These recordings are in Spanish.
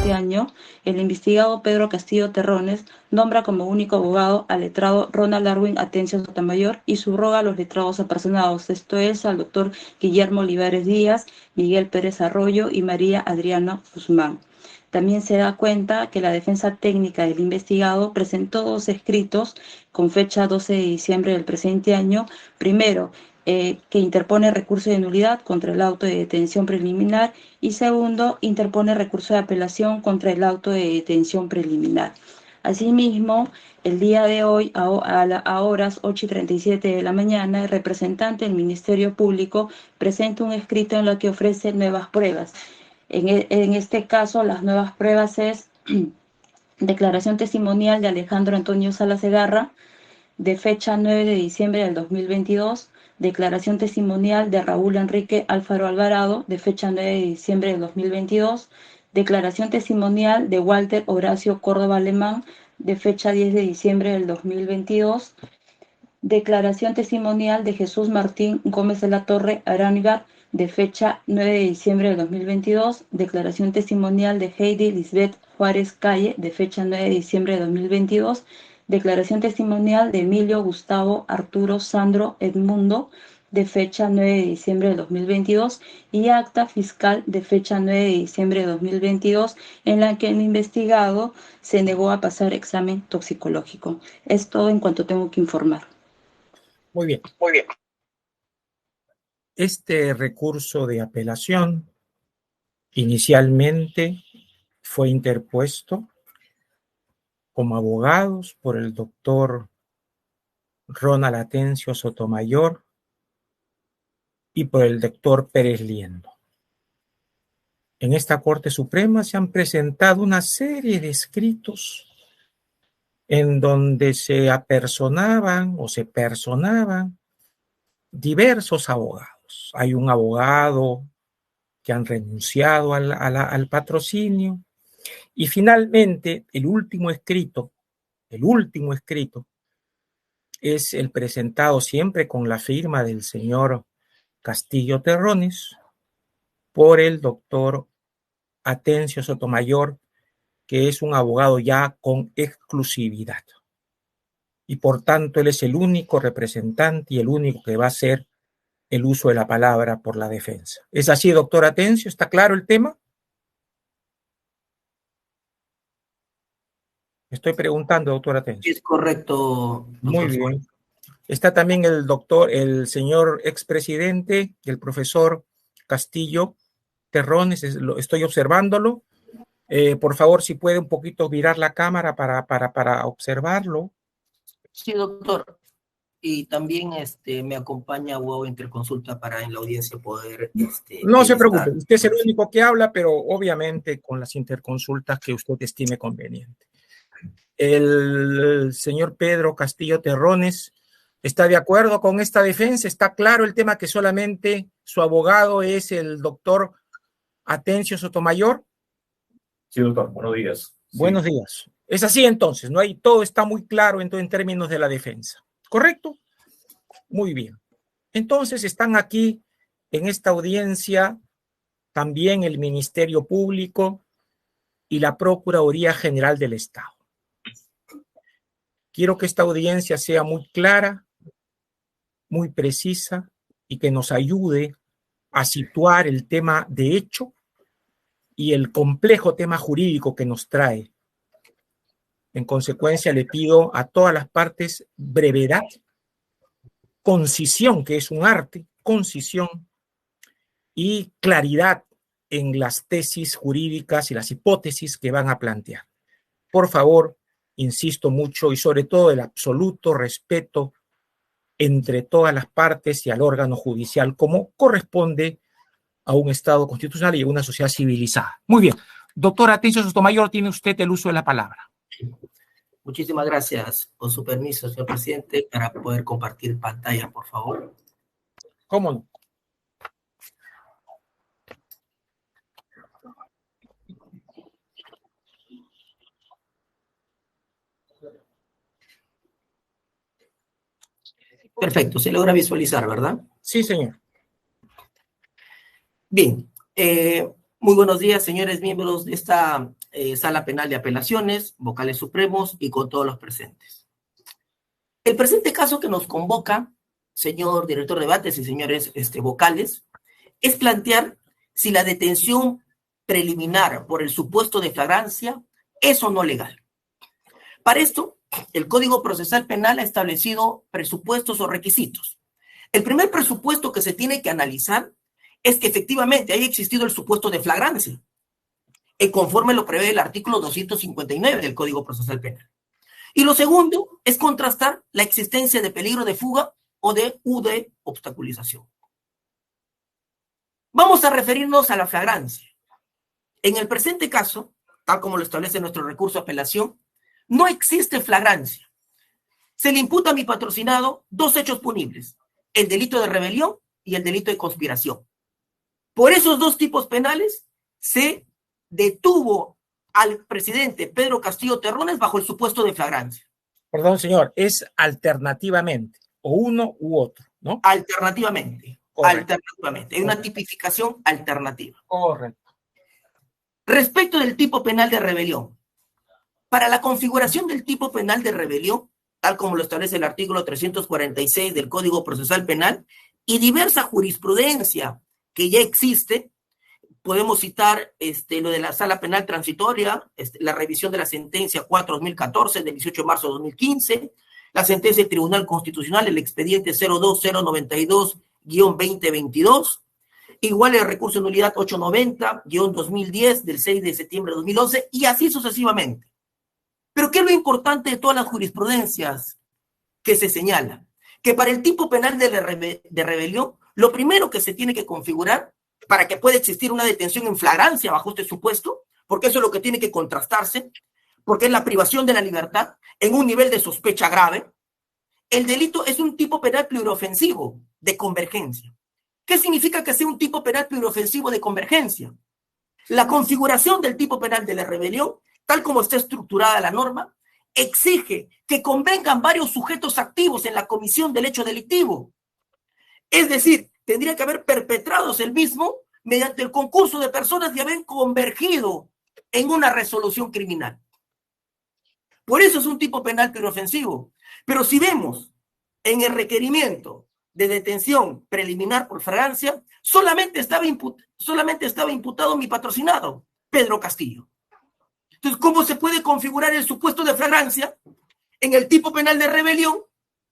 presente año, el investigado Pedro Castillo Terrones nombra como único abogado al letrado Ronald Darwin Atencio Sotomayor y subroga a los letrados apersonados, esto es, al doctor Guillermo Olivares Díaz, Miguel Pérez Arroyo y María Adriana Guzmán. También se da cuenta que la defensa técnica del investigado presentó 2 escritos con fecha 12 de diciembre del presente año. Primero, que interpone recurso de nulidad contra el auto de detención preliminar y segundo, interpone recurso de apelación contra el auto de detención preliminar. Asimismo, el día de hoy, a horas 8:37 de la mañana, el representante del Ministerio Público presenta un escrito en el que ofrece nuevas pruebas. En este caso, las nuevas pruebas es declaración testimonial de Alejandro Antonio Sala Segarra, de fecha 9 de diciembre del 2022, declaración testimonial de Raúl Enrique Alfaro Alvarado, de fecha 9 de diciembre del 2022, declaración testimonial de Walter Horacio Córdoba Alemán, de fecha 10 de diciembre del 2022, declaración testimonial de Jesús Martín Gómez de la Torre Arániga, de fecha 9 de diciembre del 2022, declaración testimonial de Heidi Lisbeth Juárez Calle, de fecha 9 de diciembre de 2022, declaración testimonial de Emilio Gustavo Arturo Sandro Edmundo, de fecha 9 de diciembre de 2022, y acta fiscal de fecha 9 de diciembre de 2022, en la que el investigado se negó a pasar examen toxicológico. Es todo en cuanto tengo que informar. Muy bien. Muy bien. Este recurso de apelación inicialmente fue interpuesto como abogados por el doctor Ronald Atencio Sotomayor y por el doctor Pérez Liendo. En esta Corte Suprema se han presentado una serie de escritos en donde se apersonaban o se personaban diversos abogados. Hay un abogado que han renunciado al patrocinio y finalmente el último escrito es el presentado siempre con la firma del señor Castillo Terrones por el doctor Atencio Sotomayor, que es un abogado ya con exclusividad. Y por tanto, él es el único representante y el único que va a hacer el uso de la palabra por la defensa. ¿Es así, doctor Atencio? ¿Está claro el tema? Estoy preguntando, doctor Atencio. Es correcto, doctor. Muy bien. Está también el señor expresidente, el profesor Castillo Terrones, estoy observándolo. Por favor, si puede un poquito virar la cámara para observarlo. Sí, doctor. Y también me acompaña abogado Interconsulta para en la audiencia poder... No se preocupe, usted es el único que habla, pero obviamente con las interconsultas que usted estime conveniente. El señor Pedro Castillo Terrones está de acuerdo con esta defensa. Está claro el tema que solamente su abogado es el doctor Atencio Sotomayor. Sí, doctor, buenos días. Buenos días. Es así entonces, ¿no? Hay, todo está muy claro en términos de la defensa. ¿Correcto? Muy bien. Entonces están aquí en esta audiencia también el Ministerio Público y la Procuraduría General del Estado. Quiero que esta audiencia sea muy clara, muy precisa y que nos ayude a situar el tema de hecho y el complejo tema jurídico que nos trae. En consecuencia, le pido a todas las partes brevedad, concisión, que es un arte, concisión y claridad en las tesis jurídicas y las hipótesis que van a plantear. Por favor, insisto mucho y sobre todo el absoluto respeto entre todas las partes y al órgano judicial como corresponde a un Estado constitucional y a una sociedad civilizada. Muy bien. Doctor Atencio Sotomayor, tiene usted el uso de la palabra. Muchísimas gracias. Con su permiso, señor presidente, para poder compartir pantalla, por favor. ¿Cómo no? Perfecto, se logra visualizar, ¿verdad? Sí, señor. Bien, Muy buenos días, señores miembros de esta Sala Penal de Apelaciones, vocales supremos y con todos los presentes. El presente caso que nos convoca, señor director de debates y señores vocales, es plantear si la detención preliminar por el supuesto de flagrancia es o no legal. Para esto, el Código Procesal Penal ha establecido presupuestos o requisitos. El primer presupuesto que se tiene que analizar es que efectivamente haya existido el supuesto de flagrancia, conforme lo prevé el artículo 259 del Código Procesal Penal. Y lo segundo es contrastar la existencia de peligro de fuga o de obstaculización. Vamos a referirnos a la flagrancia. En el presente caso, tal como lo establece nuestro recurso de apelación, no existe flagrancia. Se le imputa a mi patrocinado dos hechos punibles, el delito de rebelión y el delito de conspiración. Por esos dos tipos penales se detuvo al presidente Pedro Castillo Terrones bajo el supuesto de flagrancia. Perdón, señor, es alternativamente, o uno u otro, ¿no? Alternativamente. Correcto. Alternativamente. Hay una tipificación alternativa. Correcto. Respecto del tipo penal de rebelión, para la configuración del tipo penal de rebelión, tal como lo establece el artículo 346 del Código Procesal Penal, y diversa jurisprudencia que ya existe, podemos citar lo de la Sala Penal Transitoria, la revisión de la sentencia 4-2014 del 18 de marzo de 2015, la sentencia del Tribunal Constitucional, el expediente 02092-2022, igual el recurso de nulidad 890-2010 del 6 de septiembre de 2011, y así sucesivamente. Pero ¿qué es lo importante de todas las jurisprudencias que se señala? Que para el tipo penal de rebelión, lo primero que se tiene que configurar para que pueda existir una detención en flagrancia bajo este supuesto, porque eso es lo que tiene que contrastarse, porque es la privación de la libertad en un nivel de sospecha grave. El delito es un tipo penal pluriofensivo de convergencia. ¿Qué significa que sea un tipo penal pluriofensivo de convergencia? La configuración del tipo penal de la rebelión, tal como está estructurada la norma, exige que convengan varios sujetos activos en la comisión del hecho delictivo. Es decir, tendría que haber perpetrados el mismo mediante el concurso de personas y haber convergido en una resolución criminal. Por eso es un tipo penal pluriofensivo. Pero si vemos en el requerimiento de detención preliminar por flagrancia, solamente estaba imputado mi patrocinado, Pedro Castillo. Entonces, ¿cómo se puede configurar el supuesto de flagrancia en el tipo penal de rebelión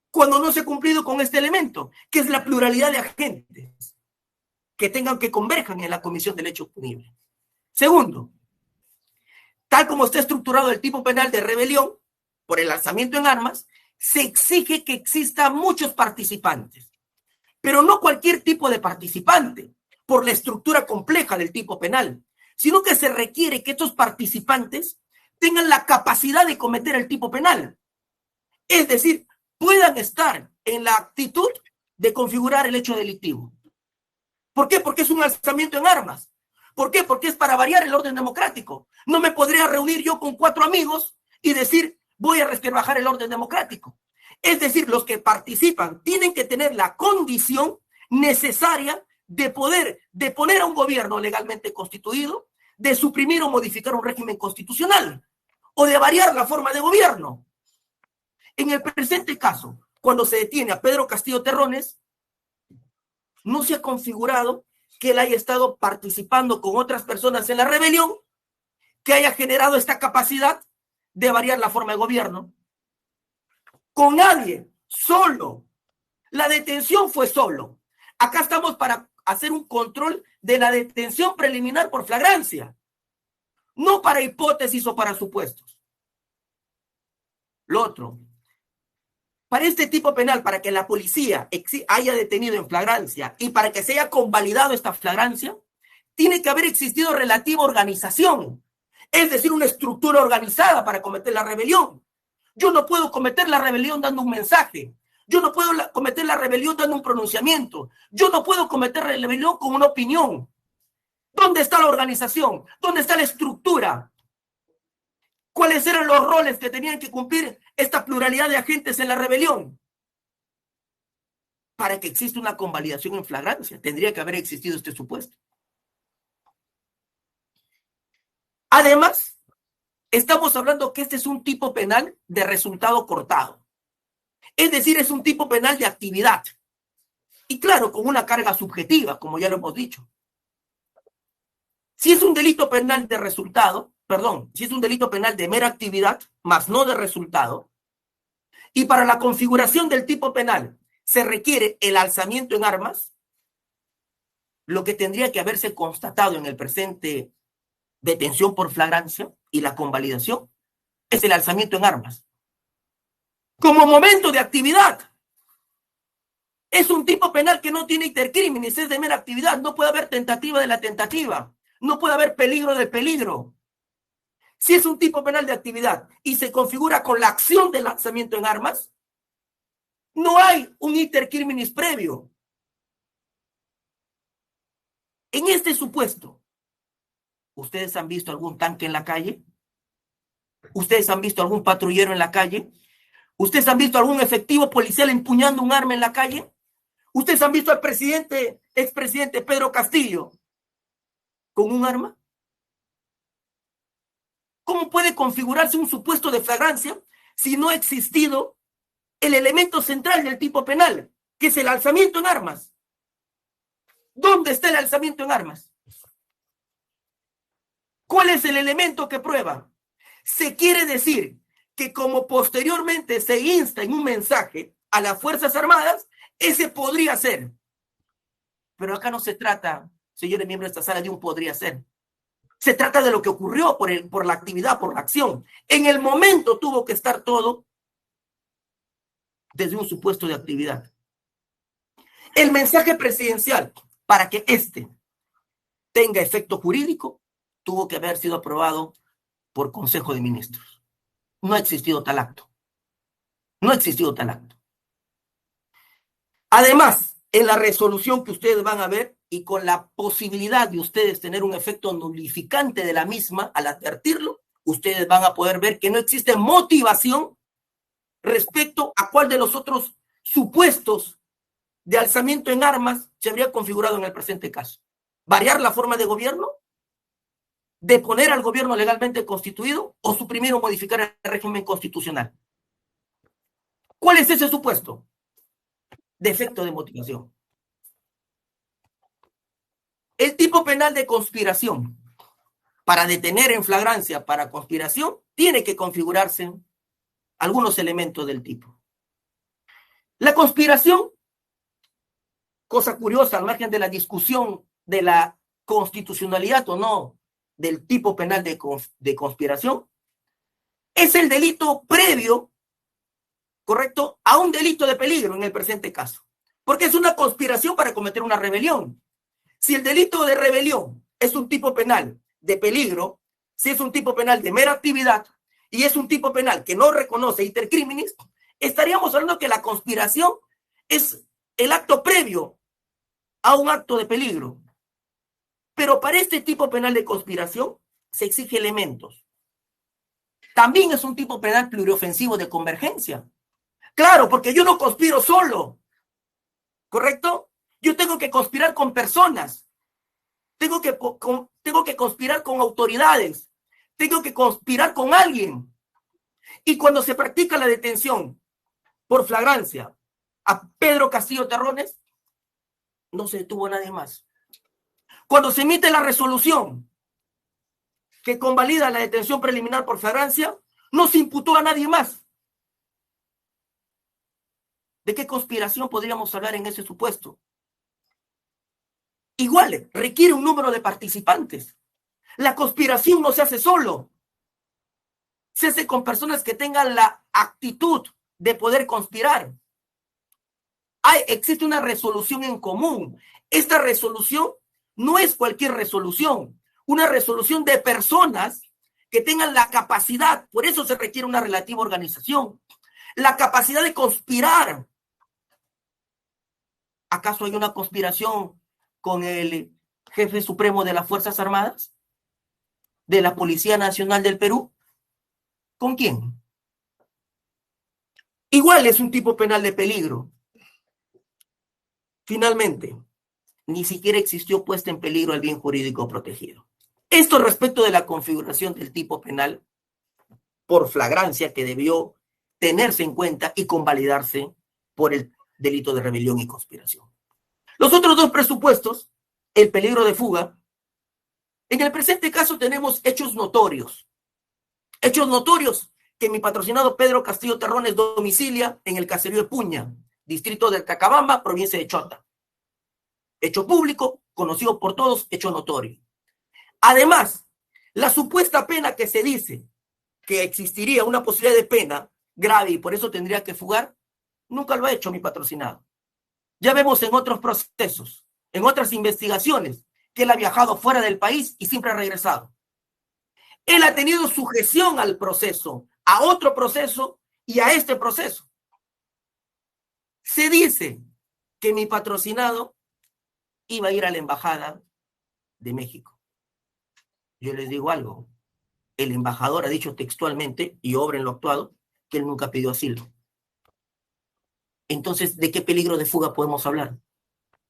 cuando no se ha cumplido con este elemento, que es la pluralidad de agentes que tengan que converjan en la comisión del hecho punible? Segundo, tal como está estructurado el tipo penal de rebelión por el alzamiento en armas, se exige que existan muchos participantes, pero no cualquier tipo de participante, por la estructura compleja del tipo penal, sino que se requiere que estos participantes tengan la capacidad de cometer el tipo penal. Es decir, puedan estar en la actitud de configurar el hecho delictivo. ¿Por qué? Porque es un alzamiento en armas. ¿Por qué? Porque es para variar el orden democrático. No me podría reunir yo con 4 amigos y decir, voy a resquebrajar el orden democrático. Es decir, los que participan tienen que tener la condición necesaria de poder deponer a un gobierno legalmente constituido, de suprimir o modificar un régimen constitucional, o de variar la forma de gobierno. En el presente caso, cuando se detiene a Pedro Castillo Terrones, no se ha configurado que él haya estado participando con otras personas en la rebelión, que haya generado esta capacidad de variar la forma de gobierno. Con nadie, solo. La detención fue solo. Acá estamos para hacer un control de la detención preliminar por flagrancia, no para hipótesis o para supuestos. Lo otro, para este tipo penal, para que la policía haya detenido en flagrancia y para que se haya convalidado esta flagrancia, tiene que haber existido relativa organización, es decir, una estructura organizada para cometer la rebelión. Yo no puedo cometer la rebelión dando un mensaje. Yo no puedo cometer la rebelión dando un pronunciamiento. Yo no puedo cometer la rebelión con una opinión. ¿Dónde está la organización? ¿Dónde está la estructura? ¿Cuáles eran los roles que tenían que cumplir esta pluralidad de agentes en la rebelión? Para que exista una convalidación en flagrancia, tendría que haber existido este supuesto. Además, estamos hablando que este es un tipo penal de resultado cortado. Es decir, es un tipo penal de actividad. Y claro, con una carga subjetiva, como ya lo hemos dicho. Si es un delito penal de resultado, si es un delito penal de mera actividad, más no de resultado, y para la configuración del tipo penal se requiere el alzamiento en armas, lo que tendría que haberse constatado en el presente detención por flagrancia y la convalidación es el alzamiento en armas. Como momento de actividad. Es un tipo penal que no tiene intercrímenes, es de mera actividad. No puede haber tentativa de la tentativa. No puede haber peligro del peligro. Si es un tipo penal de actividad y se configura con la acción del lanzamiento en armas, no hay un intercriminis previo. En este supuesto, ¿ustedes han visto algún tanque en la calle? ¿Ustedes han visto algún patrullero en la calle? ¿Ustedes han visto algún efectivo policial empuñando un arma en la calle? ¿Ustedes han visto al expresidente Pedro Castillo con un arma? ¿Cómo puede configurarse un supuesto de flagrancia si no ha existido el elemento central del tipo penal, que es el alzamiento en armas? ¿Dónde está el alzamiento en armas? ¿Cuál es el elemento que prueba? Se quiere decir que como posteriormente se insta en un mensaje a las Fuerzas Armadas, ese podría ser. Pero acá no se trata, señores miembros de esta sala, de un podría ser. Se trata de lo que ocurrió por la actividad, por la acción. En el momento tuvo que estar todo desde un supuesto de actividad. El mensaje presidencial, para que éste tenga efecto jurídico, tuvo que haber sido aprobado por Consejo de Ministros. No ha existido tal acto. No ha existido tal acto. Además, en la resolución que ustedes van a ver y con la posibilidad de ustedes tener un efecto nulificante de la misma al advertirlo, ustedes van a poder ver que no existe motivación respecto a cuál de los otros supuestos de alzamiento en armas se habría configurado en el presente caso. Variar la forma de gobierno, deponer al gobierno legalmente constituido o suprimir o modificar el régimen constitucional. ¿Cuál es ese supuesto? Defecto de motivación. El tipo penal de conspiración para detener en flagrancia para conspiración tiene que configurarse algunos elementos del tipo. La conspiración, cosa curiosa al margen de la discusión de la constitucionalidad o no del tipo penal de conspiración, es el delito previo, ¿correcto?, a un delito de peligro en el presente caso. Porque es una conspiración para cometer una rebelión. Si el delito de rebelión es un tipo penal de peligro, si es un tipo penal de mera actividad y es un tipo penal que no reconoce intercriminis, estaríamos hablando que la conspiración es el acto previo a un acto de peligro. Pero para este tipo penal de conspiración se exige elementos. También es un tipo penal pluriofensivo de convergencia. Claro, porque yo no conspiro solo, ¿correcto? Yo tengo que conspirar con personas, tengo que conspirar con autoridades, tengo que conspirar con alguien. Y cuando se practica la detención por flagrancia a Pedro Castillo Terrones, no se detuvo a nadie más. Cuando se emite la resolución que convalida la detención preliminar por flagrancia, no se imputó a nadie más. ¿De qué conspiración podríamos hablar en ese supuesto? Igual, requiere un número de participantes. La conspiración no se hace solo. Se hace con personas que tengan la actitud de poder conspirar. Existe una resolución en común. Esta resolución no es cualquier resolución. Una resolución de personas que tengan la capacidad, por eso se requiere una relativa organización, la capacidad de conspirar. ¿Acaso hay una conspiración con el jefe supremo de las Fuerzas Armadas? ¿De la Policía Nacional del Perú? ¿Con quién? Igual es un tipo penal de peligro. Finalmente, ni siquiera existió puesta en peligro el bien jurídico protegido. Esto respecto de la configuración del tipo penal por flagrancia que debió tenerse en cuenta y convalidarse por el delito de rebelión y conspiración. Los otros dos presupuestos, el peligro de fuga, en el presente caso tenemos hechos notorios que mi patrocinado Pedro Castillo Terrones domicilia en el caserío de Puña, distrito de Cacabamba, provincia de Chota. Hecho público, conocido por todos, hecho notorio. Además, la supuesta pena que se dice que existiría una posibilidad de pena grave y por eso tendría que fugar, nunca lo ha hecho mi patrocinado. Ya vemos en otros procesos, en otras investigaciones, que él ha viajado fuera del país y siempre ha regresado. Él ha tenido sujeción al proceso, a otro proceso y a este proceso. Se dice que mi patrocinado iba a ir a la embajada de México. Yo les digo algo. El embajador ha dicho textualmente, y obra en lo actuado, que él nunca pidió asilo. Entonces, ¿de qué peligro de fuga podemos hablar?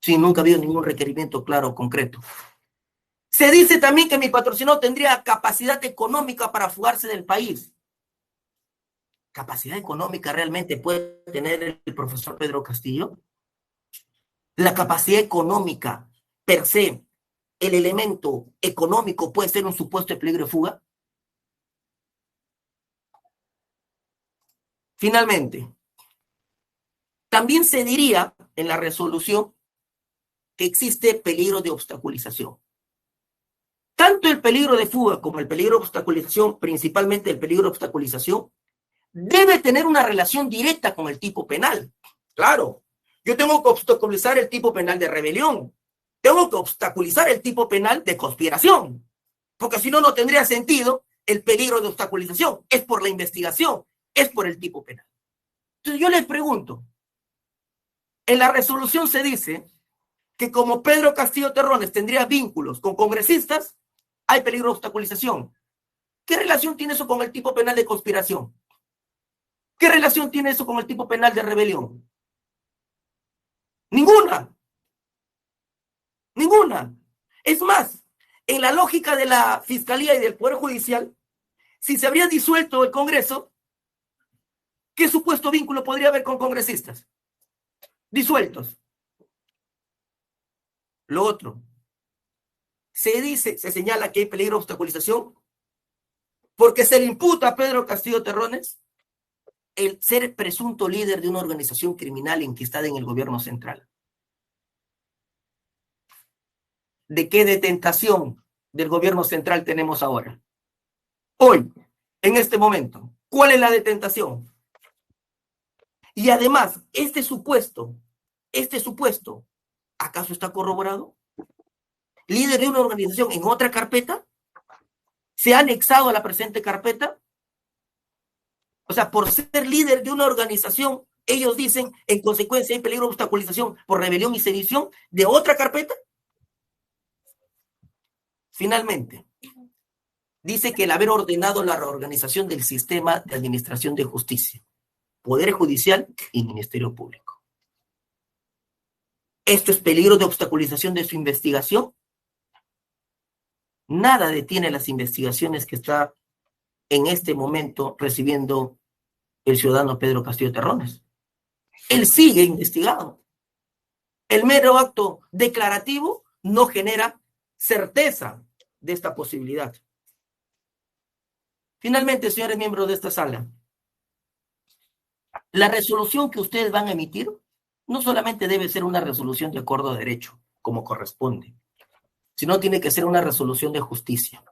Si nunca ha habido ningún requerimiento claro o concreto. Se dice también que mi patrocinado tendría capacidad económica para fugarse del país. ¿Capacidad económica realmente puede tener el profesor Pedro Castillo? La capacidad económica, per se, el elemento económico puede ser un supuesto de peligro de fuga. Finalmente, también se diría en la resolución que existe peligro de obstaculización. Tanto el peligro de fuga como el peligro de obstaculización, principalmente el peligro de obstaculización, debe tener una relación directa con el tipo penal. Claro, yo tengo que obstaculizar el tipo penal de rebelión, tengo que obstaculizar el tipo penal de conspiración, porque si no, no tendría sentido el peligro de obstaculización. Es por la investigación, es por el tipo penal. Entonces yo les pregunto, en la resolución se dice que como Pedro Castillo Terrones tendría vínculos con congresistas, hay peligro de obstaculización. ¿Qué relación tiene eso con el tipo penal de conspiración? ¿Qué relación tiene eso con el tipo penal de rebelión? Ninguna. Ninguna. Es más, en la lógica de la Fiscalía y del Poder Judicial, si se habría disuelto el Congreso, ¿qué supuesto vínculo podría haber con congresistas disueltos? Lo otro, se señala que hay peligro de obstaculización porque se le imputa a Pedro Castillo Terrones el ser presunto líder de una organización criminal enquistada en el gobierno central. ¿De qué detentación del gobierno central tenemos ahora? Hoy, en este momento, ¿cuál es la detentación? Y además, este supuesto, ¿acaso está corroborado? Líder de una organización en otra carpeta, se ha anexado a la presente carpeta. O sea, por ser líder de una organización, ellos dicen, en consecuencia, hay peligro de obstaculización por rebelión y sedición de otra carpeta. Finalmente, dice que el haber ordenado la reorganización del sistema de administración de justicia, Poder Judicial y Ministerio Público. ¿Esto es peligro de obstaculización de su investigación? Nada detiene las investigaciones que está en este momento recibiendo el ciudadano Pedro Castillo Terrones. Él sigue investigado. El mero acto declarativo no genera certeza de esta posibilidad. Finalmente, señores miembros de esta sala, la resolución que ustedes van a emitir no solamente debe ser una resolución de acuerdo a derecho, como corresponde, sino tiene que ser una resolución de justicia.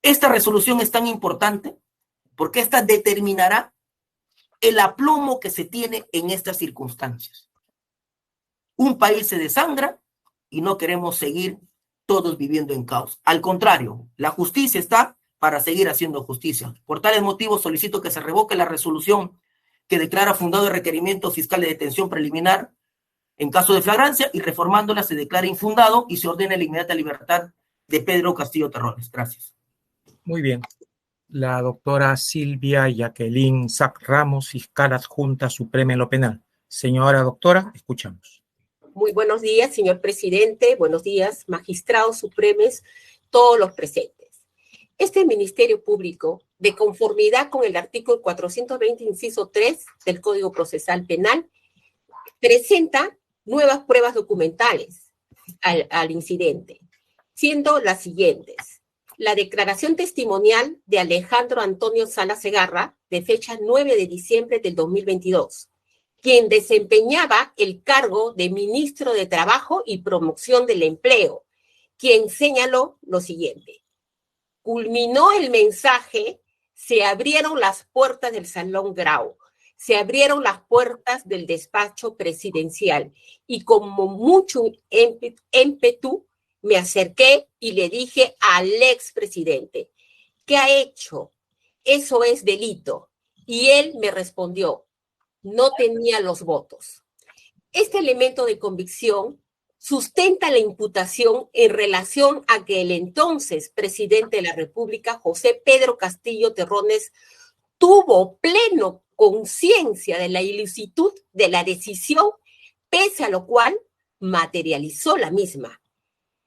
Esta resolución es tan importante porque esta determinará el aplomo que se tiene en estas circunstancias. Un país se desangra y no queremos seguir todos viviendo en caos. Al contrario, la justicia está para seguir haciendo justicia. Por tales motivos solicito que se revoque la resolución que declara fundado el requerimiento fiscal de detención preliminar en caso de flagrancia y reformándola se declara infundado y se ordena la inmediata libertad de Pedro Castillo Terrones. Gracias. Muy bien. La doctora Silvia Jacqueline Sac Ramos, fiscal adjunta suprema en lo penal. Señora doctora, escuchamos. Muy buenos días, señor presidente. Buenos días, magistrados supremos todos los presentes. Este Ministerio Público, de conformidad con el artículo 420, inciso 3 del Código Procesal Penal, presenta nuevas pruebas documentales al incidente, siendo las siguientes. La declaración testimonial de Alejandro Antonio Sala Segarra, de fecha 9 de diciembre del 2022, quien desempeñaba el cargo de ministro de Trabajo y Promoción del Empleo, quien señaló lo siguiente. Culminó el mensaje, se abrieron las puertas del Salón Grau, se abrieron las puertas del despacho presidencial y como mucho ímpetu me acerqué y le dije al expresidente, ¿qué ha hecho? Eso es delito. Y él me respondió, no tenía los votos. Este elemento de convicción sustenta la imputación en relación a que el entonces presidente de la República, José Pedro Castillo Terrones, tuvo pleno conciencia de la ilicitud de la decisión, pese a lo cual materializó la misma,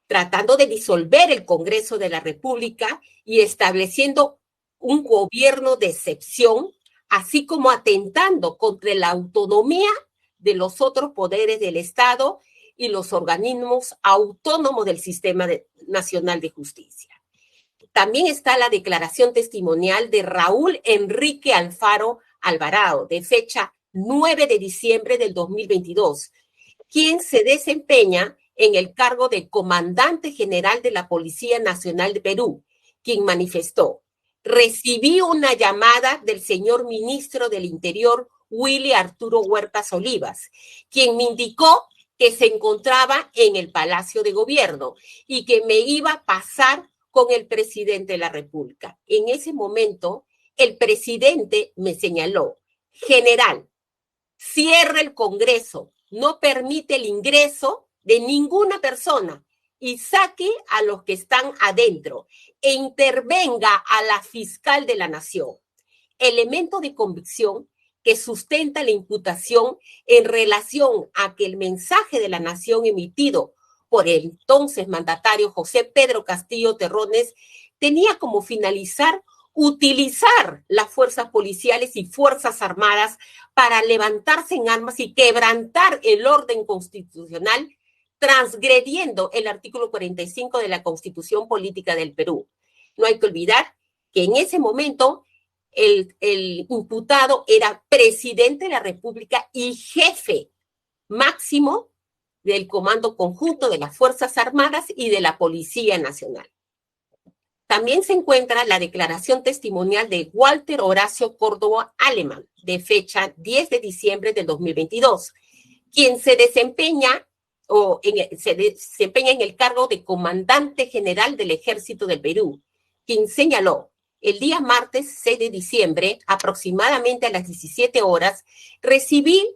tratando de disolver el Congreso de la República y estableciendo un gobierno de excepción, así como atentando contra la autonomía de los otros poderes del Estado y los organismos autónomos del Sistema Nacional de Justicia. También está la declaración testimonial de Raúl Enrique Alfaro Alvarado, de fecha 9 de diciembre del 2022, quien se desempeña en el cargo de comandante general de la Policía Nacional de Perú, quien manifestó, recibí una llamada del señor ministro del Interior, Willy Arturo Huertas Olivas, quien me indicó que se encontraba en el Palacio de Gobierno y que me iba a pasar con el presidente de la República. En ese momento, el presidente me señaló, general, cierre el Congreso, no permite el ingreso de ninguna persona y saque a los que están adentro e intervenga a la fiscal de la Nación. Elemento de convicción que sustenta la imputación en relación a que el mensaje de la Nación emitido por el entonces mandatario José Pedro Castillo Terrones tenía como finalizar utilizar las fuerzas policiales y fuerzas armadas para levantarse en armas y quebrantar el orden constitucional, transgrediendo el artículo 45 de la Constitución Política del Perú. No hay que olvidar que en ese momento el imputado era presidente de la República y jefe máximo del Comando Conjunto de las Fuerzas Armadas y de la Policía Nacional. También se encuentra la declaración testimonial de Walter Horacio Córdoba Alemán, de fecha 10 de diciembre del 2022, quien se desempeña en el cargo de comandante general del Ejército del Perú, quien señaló, el día martes 6 de diciembre, aproximadamente a las 17 horas, recibí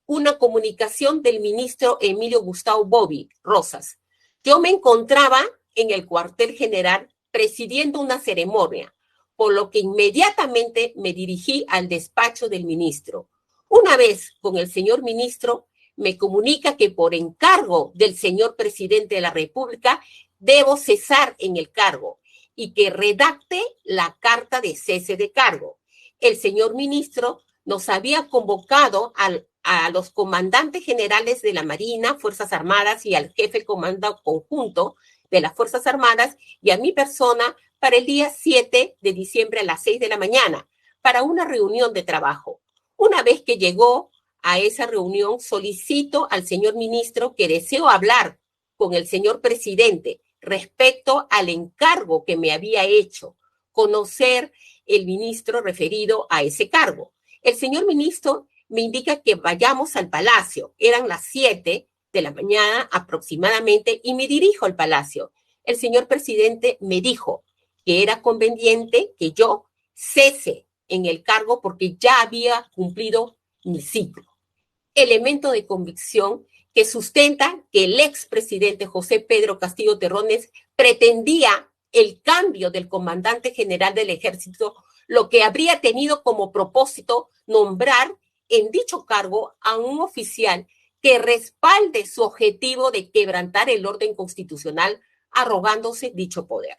una comunicación del ministro Emilio Gustavo Bobby Rosas. Yo me encontraba en el cuartel general presidiendo una ceremonia, por lo que inmediatamente me dirigí al despacho del ministro. Una vez con el señor ministro, me comunica que por encargo del señor presidente de la República debo cesar en el cargo y que redacte la carta de cese de cargo. El señor ministro nos había convocado a los comandantes generales de la Marina, Fuerzas Armadas y al jefe de comando conjunto de las Fuerzas Armadas y a mi persona para el día 7 de diciembre a las 6 de la mañana para una reunión de trabajo. Una vez que llegó a esa reunión, solicito al señor ministro que deseo hablar con el señor presidente respecto al encargo que me había hecho, conocer el ministro referido a ese cargo. El señor ministro me indica que vayamos al palacio. Eran las 7 de la mañana aproximadamente y me dirijo al palacio. El señor presidente me dijo que era conveniente que yo cese en el cargo porque ya había cumplido mi ciclo. Elemento de convicción que sustenta que el expresidente José Pedro Castillo Terrones pretendía el cambio del comandante general del Ejército, lo que habría tenido como propósito nombrar en dicho cargo a un oficial que respalde su objetivo de quebrantar el orden constitucional arrogándose dicho poder.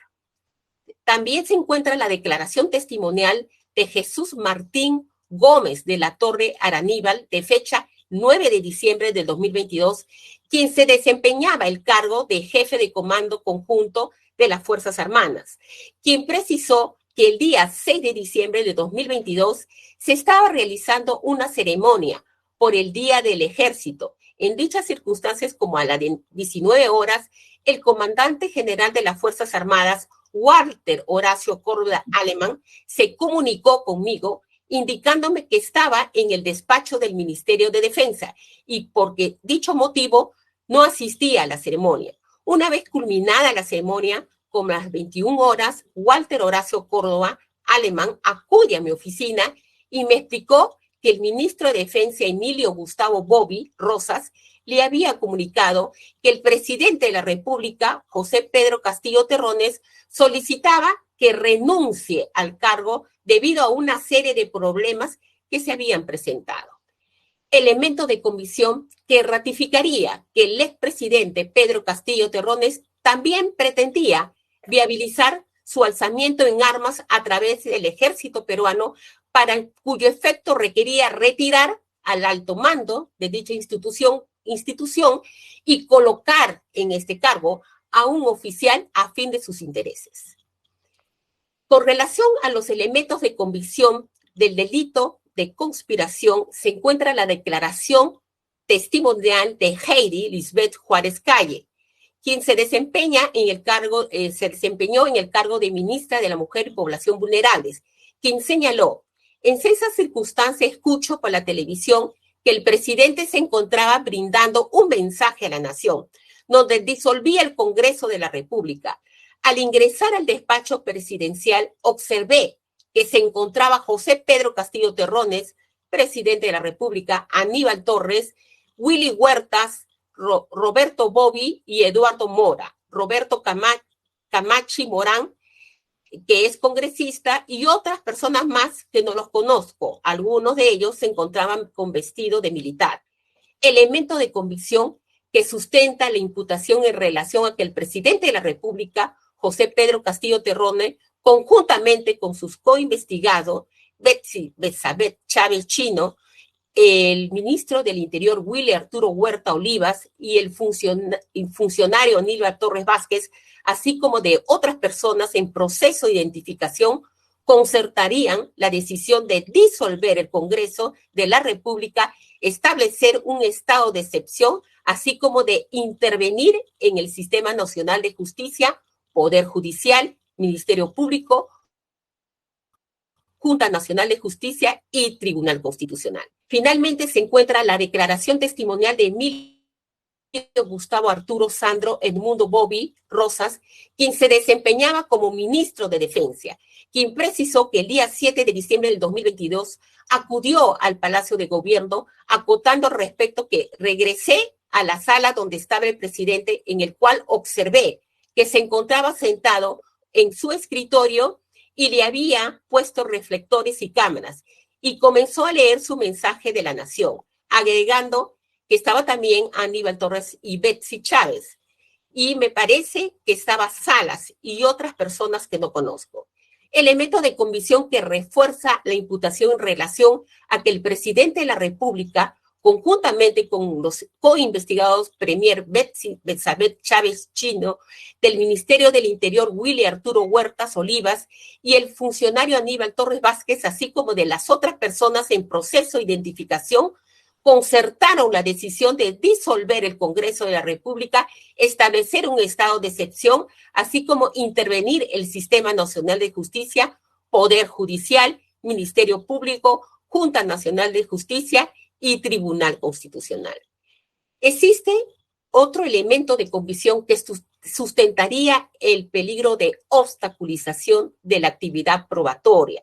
También se encuentra la declaración testimonial de Jesús Martín Gómez de la Torre Araníbal, de fecha 9 de diciembre del 2022, quien se desempeñaba el cargo de jefe de comando conjunto de las Fuerzas Armadas, quien precisó que el día 6 de diciembre de 2022 se estaba realizando una ceremonia por el Día del Ejército. En dichas circunstancias, como a las 19 horas, el comandante general de las Fuerzas Armadas, Walter Horacio Córdoba Alemán, se comunicó conmigo indicándome que estaba en el despacho del Ministerio de Defensa y porque dicho motivo no asistía a la ceremonia. Una vez culminada la ceremonia, como a las 21 horas, Walter Horacio Córdoba Alemán acude a mi oficina y me explicó que el ministro de Defensa, Emilio Gustavo Bobby Rosas, le había comunicado que el presidente de la República, José Pedro Castillo Terrones, solicitaba que renuncie al cargo debido a una serie de problemas que se habían presentado. Elemento de convicción que ratificaría que el expresidente Pedro Castillo Terrones también pretendía viabilizar su alzamiento en armas a través del ejército peruano, para cuyo efecto requería retirar al alto mando de dicha institución y colocar en este cargo a un oficial a fin de sus intereses. Con relación a los elementos de convicción del delito de conspiración, se encuentra la declaración testimonial de Heidi Lisbeth Juárez Calle, quien se desempeñó en el cargo de ministra de la Mujer y Población Vulnerables, quien señaló: en esas circunstancias escucho por la televisión que el presidente se encontraba brindando un mensaje a la nación, donde disolvía el Congreso de la República. Al ingresar al despacho presidencial, observé que se encontraba José Pedro Castillo Terrones, presidente de la República, Aníbal Torres, Willy Huertas, Roberto Bobby y Eduardo Mora, Roberto Camachi Morán, que es congresista, y otras personas más que no los conozco. Algunos de ellos se encontraban con vestido de militar. Elemento de convicción que sustenta la imputación en relación a que el presidente de la República, José Pedro Castillo Terrones, conjuntamente con sus coinvestigados, Betsy Betsabeth Chávez Chino, el ministro del Interior, Willy Arturo Huerta Olivas, y el funcionario Aníbal Torres Vázquez, así como de otras personas en proceso de identificación, concertarían la decisión de disolver el Congreso de la República, establecer un estado de excepción, así como de intervenir en el Sistema Nacional de Justicia, Poder Judicial, Ministerio Público, Junta Nacional de Justicia y Tribunal Constitucional. Finalmente se encuentra la declaración testimonial de Emilio Gustavo Arturo Sandro Edmundo Bobby Rosas, quien se desempeñaba como ministro de Defensa, quien precisó que el día 7 de diciembre del 2022 acudió al Palacio de Gobierno acotando al respecto que regresé a la sala donde estaba el presidente, en el cual observé que se encontraba sentado en su escritorio y le había puesto reflectores y cámaras, y comenzó a leer su mensaje de la nación, agregando que estaba también Aníbal Torres y Betsy Chávez, y me parece que estaba Salas y otras personas que no conozco. Elemento de convicción que refuerza la imputación en relación a que el presidente de la República, conjuntamente con los coinvestigados Premier Betsy Betsabeth Chávez Chino, del Ministerio del Interior Willy Arturo Huertas Olivas y el funcionario Aníbal Torres Vázquez, así como de las otras personas en proceso de identificación, concertaron la decisión de disolver el Congreso de la República, establecer un estado de excepción, así como intervenir el Sistema Nacional de Justicia, Poder Judicial, Ministerio Público, Junta Nacional de Justicia y Tribunal Constitucional. Existe otro elemento de convicción que sustentaría el peligro de obstaculización de la actividad probatoria,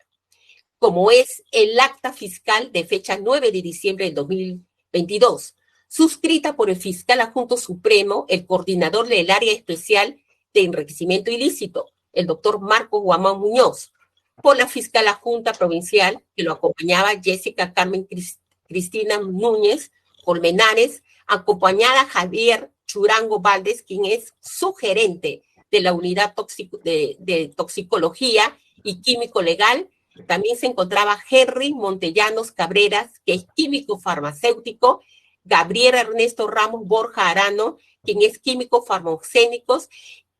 como es el acta fiscal de fecha 9 de diciembre del 2022, suscrita por el fiscal adjunto supremo, el coordinador del área especial de enriquecimiento ilícito, el doctor Marco Guamán Muñoz, por la fiscal adjunta provincial, que lo acompañaba Jessica Carmen Cristina Núñez Colmenares, acompañada Javier Churango Valdés, quien es su gerente de la unidad de toxicología y químico legal. También se encontraba Henry Montellanos Cabreras, que es químico farmacéutico, Gabriel Ernesto Ramos Borja Arano, quien es químico farmacéuticos,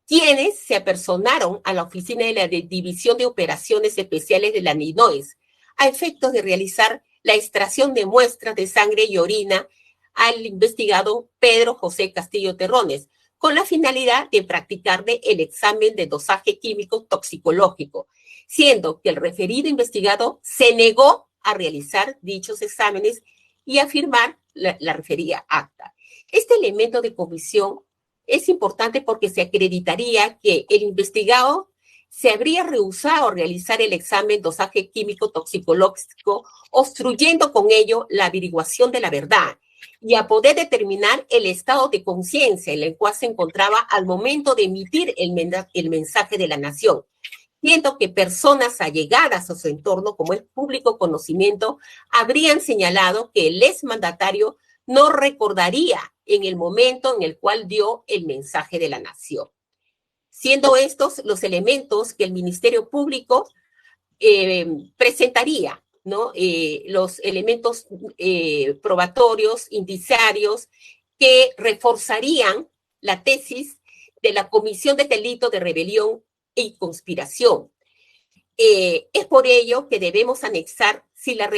quienes se apersonaron a la oficina de la División de Operaciones Especiales de la NINOES a efectos de realizar la extracción de muestras de sangre y orina al investigado Pedro José Castillo Terrones, con la finalidad de practicarle el examen de dosaje químico toxicológico, siendo que el referido investigado se negó a realizar dichos exámenes y a firmar la referida acta. Este elemento de comisión es importante porque se acreditaría que el investigado se habría rehusado a realizar el examen dosaje químico toxicológico, obstruyendo con ello la averiguación de la verdad y a poder determinar el estado de conciencia en el cual se encontraba al momento de emitir el mensaje de la nación, siendo que personas allegadas a su entorno, como es público conocimiento, habrían señalado que el exmandatario no recordaría en el momento en el cual dio el mensaje de la nación. Siendo estos los elementos que el Ministerio Público presentaría, ¿no? Los elementos probatorios, indiciarios, que reforzarían la tesis de la comisión de delito de rebelión y conspiración. Es por ello que debemos anexar si la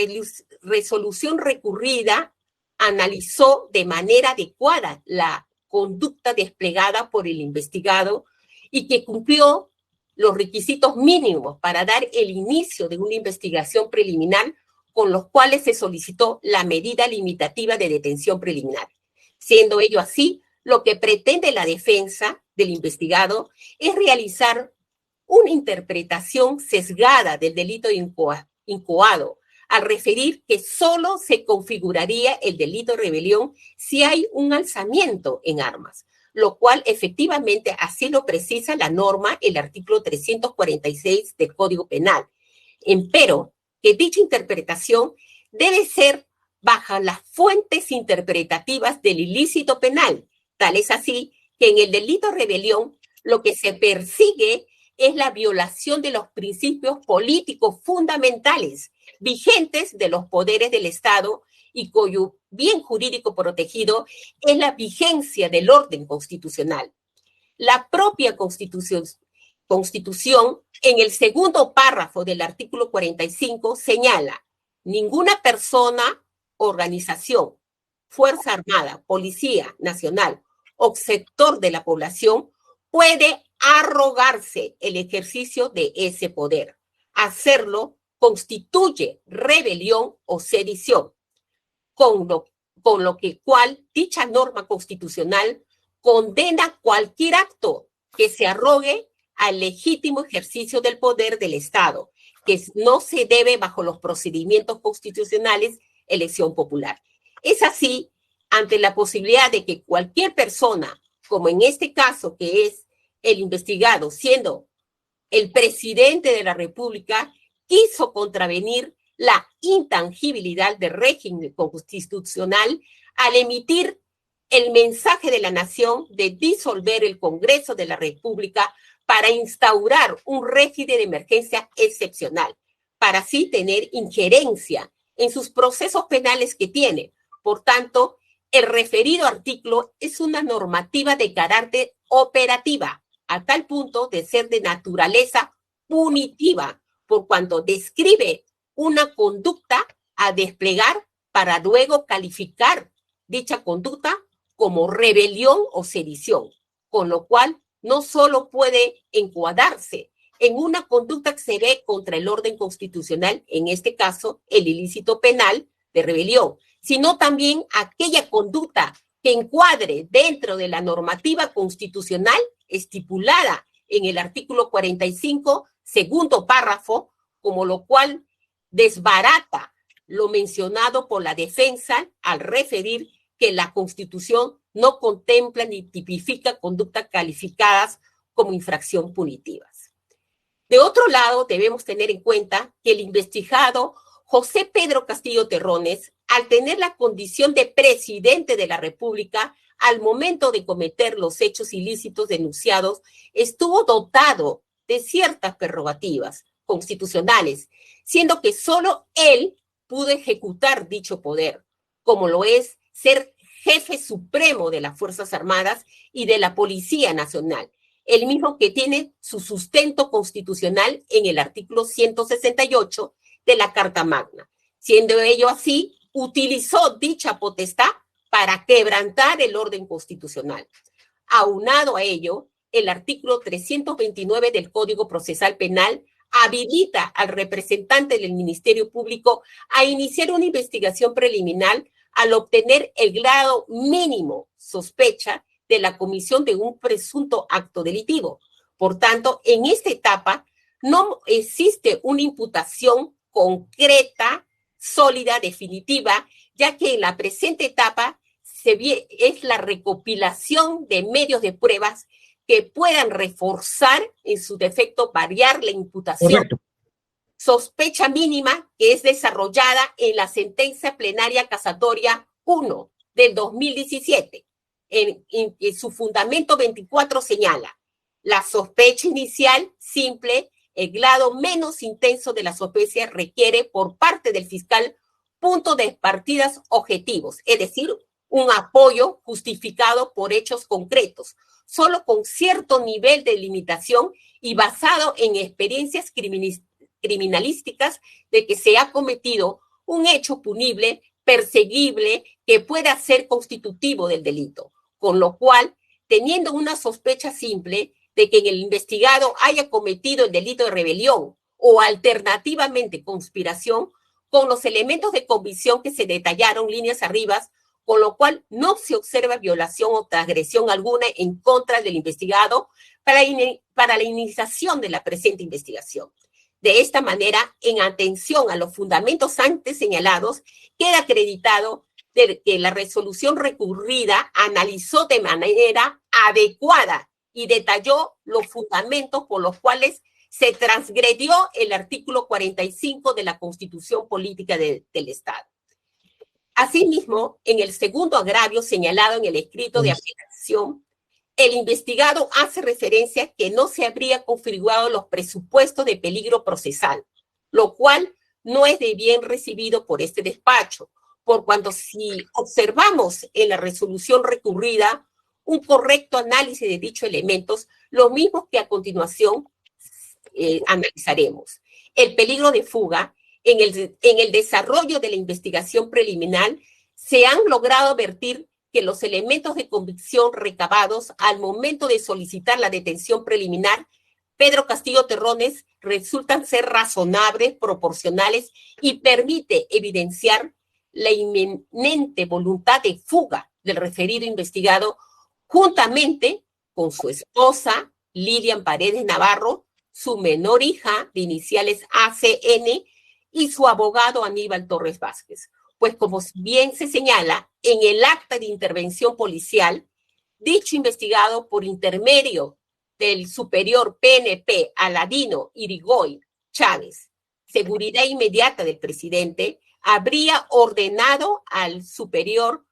resolución recurrida analizó de manera adecuada la conducta desplegada por el investigado y que cumplió los requisitos mínimos para dar el inicio de una investigación preliminar con los cuales se solicitó la medida limitativa de detención preliminar. Siendo ello así, lo que pretende la defensa del investigado es realizar una interpretación sesgada del delito incoado, al referir que solo se configuraría el delito de rebelión si hay un alzamiento en armas, lo cual efectivamente así lo precisa la norma, el artículo 346 del Código Penal. Empero, que dicha interpretación debe ser bajo las fuentes interpretativas del ilícito penal. Tal es así que en el delito de rebelión lo que se persigue es la violación de los principios políticos fundamentales vigentes de los poderes del Estado y cuyo bien jurídico protegido es la vigencia del orden constitucional. La propia Constitución, en el segundo párrafo del artículo 45, señala: ninguna persona, organización, Fuerza Armada, Policía Nacional o sector de la población puede arrogarse el ejercicio de ese poder. Hacerlo constituye rebelión o sedición, con lo que dicha norma constitucional condena cualquier acto que se arrogue al legítimo ejercicio del poder del Estado, que no se debe bajo los procedimientos constitucionales elección popular. Es así, ante la posibilidad de que cualquier persona, como en este caso que es el investigado, siendo el presidente de la República, quiso contravenir la intangibilidad del régimen constitucional al emitir el mensaje de la nación de disolver el Congreso de la República para instaurar un régimen de emergencia excepcional, para así tener injerencia en sus procesos penales que tiene. Por tanto, el referido artículo es una normativa de carácter operativa, a tal punto de ser de naturaleza punitiva, por cuanto describe una conducta a desplegar para luego calificar dicha conducta como rebelión o sedición, con lo cual no solo puede encuadrarse en una conducta que se ve contra el orden constitucional, en este caso el ilícito penal de rebelión, sino también aquella conducta que encuadre dentro de la normativa constitucional estipulada en el artículo 45, segundo párrafo, como lo cual desbarata lo mencionado por la defensa al referir que la Constitución no contempla ni tipifica conductas calificadas como infracción punitivas. De otro lado, debemos tener en cuenta que el investigado José Pedro Castillo Terrones, al tener la condición de presidente de la República, al momento de cometer los hechos ilícitos denunciados, estuvo dotado de ciertas prerrogativas constitucionales, siendo que solo él pudo ejecutar dicho poder, como lo es ser jefe supremo de las Fuerzas Armadas y de la Policía Nacional, el mismo que tiene su sustento constitucional en el artículo 168 de la Carta Magna. Siendo ello así, utilizó dicha potestad para quebrantar el orden constitucional. Aunado a ello, el artículo 329 del Código Procesal Penal habilita al representante del Ministerio Público a iniciar una investigación preliminar al obtener el grado mínimo sospecha de la comisión de un presunto acto delictivo. Por tanto, en esta etapa no existe una imputación concreta, sólida, definitiva, ya que en la presente etapa es la recopilación de medios de pruebas que puedan reforzar, en su defecto, variar la imputación. Correcto. Sospecha mínima que es desarrollada en la sentencia plenaria casatoria 1 del 2017. En su fundamento 24 señala: la sospecha inicial simple, el grado menos intenso de la sospecha requiere por parte del fiscal puntos de partidas objetivos, es decir, un apoyo justificado por hechos concretos, solo con cierto nivel de limitación y basado en experiencias criminalísticas de que se ha cometido un hecho punible, perseguible, que pueda ser constitutivo del delito. Con lo cual, teniendo una sospecha simple de que el investigado haya cometido el delito de rebelión o alternativamente conspiración, con los elementos de convicción que se detallaron líneas arriba, con lo cual no se observa violación o transgresión alguna en contra del investigado para la iniciación de la presente investigación. De esta manera, en atención a los fundamentos antes señalados, queda acreditado de que la resolución recurrida analizó de manera adecuada y detalló los fundamentos por los cuales se transgredió el artículo 45 de la Constitución Política del Estado. Asimismo, en el segundo agravio señalado en el escrito de apelación, el investigado hace referencia que no se habría configurado los presupuestos de peligro procesal, lo cual no es de bien recibido por este despacho, por cuanto si observamos en la resolución recurrida un correcto análisis de dichos elementos, los mismos que a continuación analizaremos. El peligro de fuga. En el desarrollo de la investigación preliminar se han logrado advertir que los elementos de convicción recabados al momento de solicitar la detención preliminar, Pedro Castillo Terrones, resultan ser razonables, proporcionales y permite evidenciar la inminente voluntad de fuga del referido investigado juntamente con su esposa, Lilian Paredes Navarro, su menor hija de iniciales ACN, y su abogado Aníbal Torres Vázquez. Pues como bien se señala en el acta de intervención policial, dicho investigado por intermedio del superior PNP Aladino Irigoy Chávez, seguridad inmediata del presidente, habría ordenado al superior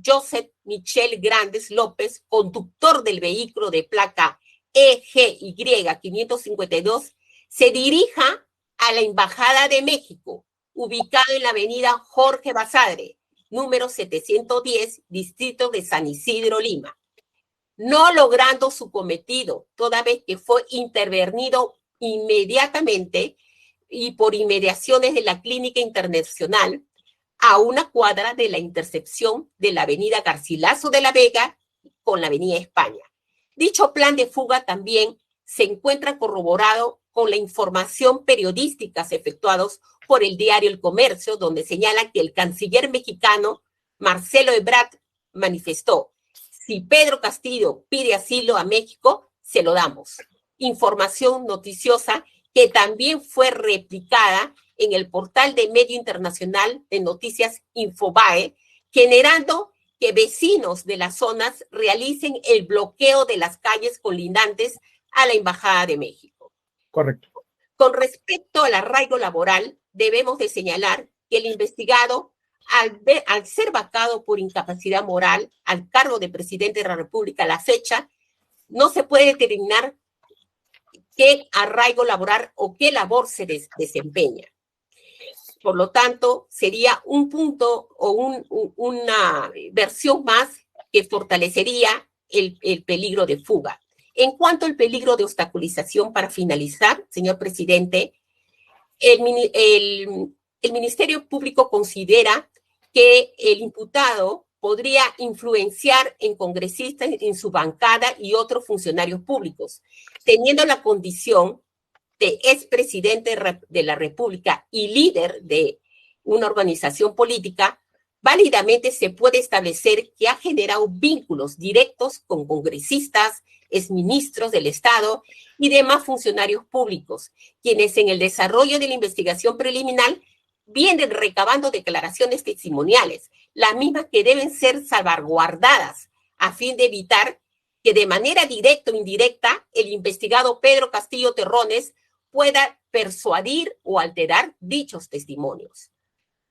Joseph Michel Grandes López, conductor del vehículo de placa EGY 552, se dirija a la Embajada de México, ubicado en la avenida Jorge Basadre, número 710, distrito de San Isidro, Lima. No logrando su cometido, toda vez que fue intervenido inmediatamente y por inmediaciones de la Clínica Internacional, a una cuadra de la intercepción de la avenida Garcilaso de la Vega con la avenida España. Dicho plan de fuga también se encuentra corroborado con la información periodística efectuados por el diario El Comercio, donde señala que el canciller mexicano Marcelo Ebrard manifestó: si Pedro Castillo pide asilo a México, se lo damos. Información noticiosa que también fue replicada en el portal de medio internacional de noticias Infobae, generando que vecinos de las zonas realicen el bloqueo de las calles colindantes a la Embajada de México. Correcto. Con respecto al arraigo laboral, debemos de señalar que el investigado al ser vacado por incapacidad moral al cargo de presidente de la República a la fecha, no se puede determinar qué arraigo laboral o qué labor se desempeña. Por lo tanto, sería un punto o una versión más que fortalecería el peligro de fuga. En cuanto al peligro de obstaculización, para finalizar, señor presidente, el Ministerio Público considera que el imputado podría influenciar en congresistas, en su bancada y otros funcionarios públicos, teniendo la condición de expresidente de la República y líder de una organización política. Válidamente se puede establecer que ha generado vínculos directos con congresistas, exministros del Estado y demás funcionarios públicos, quienes en el desarrollo de la investigación preliminar vienen recabando declaraciones testimoniales, las mismas que deben ser salvaguardadas a fin de evitar que de manera directa o indirecta el investigado Pedro Castillo Terrones pueda persuadir o alterar dichos testimonios.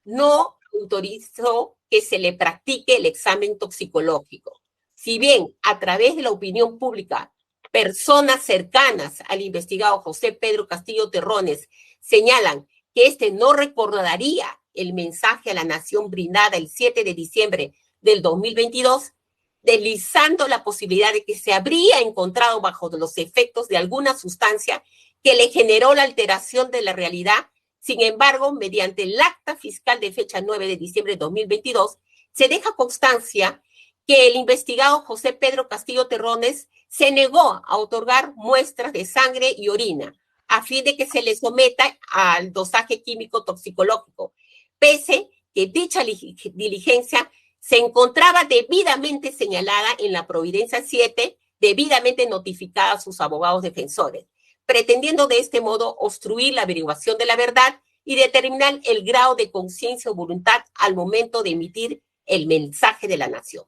No autorizó que se le practique el examen toxicológico. Si bien a través de la opinión pública, personas cercanas al investigado José Pedro Castillo Terrones señalan que este no recordaría el mensaje a la nación brindada el 7 de diciembre del 2022, deslizando la posibilidad de que se habría encontrado bajo los efectos de alguna sustancia que le generó la alteración de la realidad. Sin embargo, mediante el acta fiscal de fecha 9 de diciembre de 2022, se deja constancia que el investigado José Pedro Castillo Terrones se negó a otorgar muestras de sangre y orina a fin de que se le someta al dosaje químico toxicológico, pese que dicha diligencia se encontraba debidamente señalada en la Providencia 7, debidamente notificada a sus abogados defensores, pretendiendo de este modo obstruir la averiguación de la verdad y determinar el grado de conciencia o voluntad al momento de emitir el mensaje de la nación.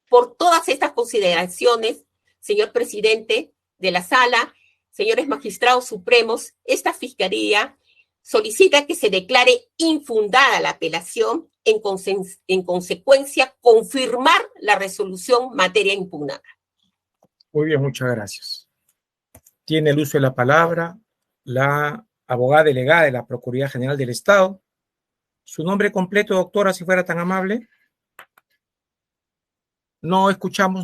Por todas estas consideraciones, señor presidente de la Sala, señores magistrados supremos, esta Fiscalía solicita que se declare infundada la apelación, en consecuencia, confirmar la resolución materia impugnada. Muy bien, muchas gracias. Tiene el uso de la palabra la abogada delegada de la Procuraduría General del Estado. Su nombre completo, doctora, si fuera tan amable. No escuchamos.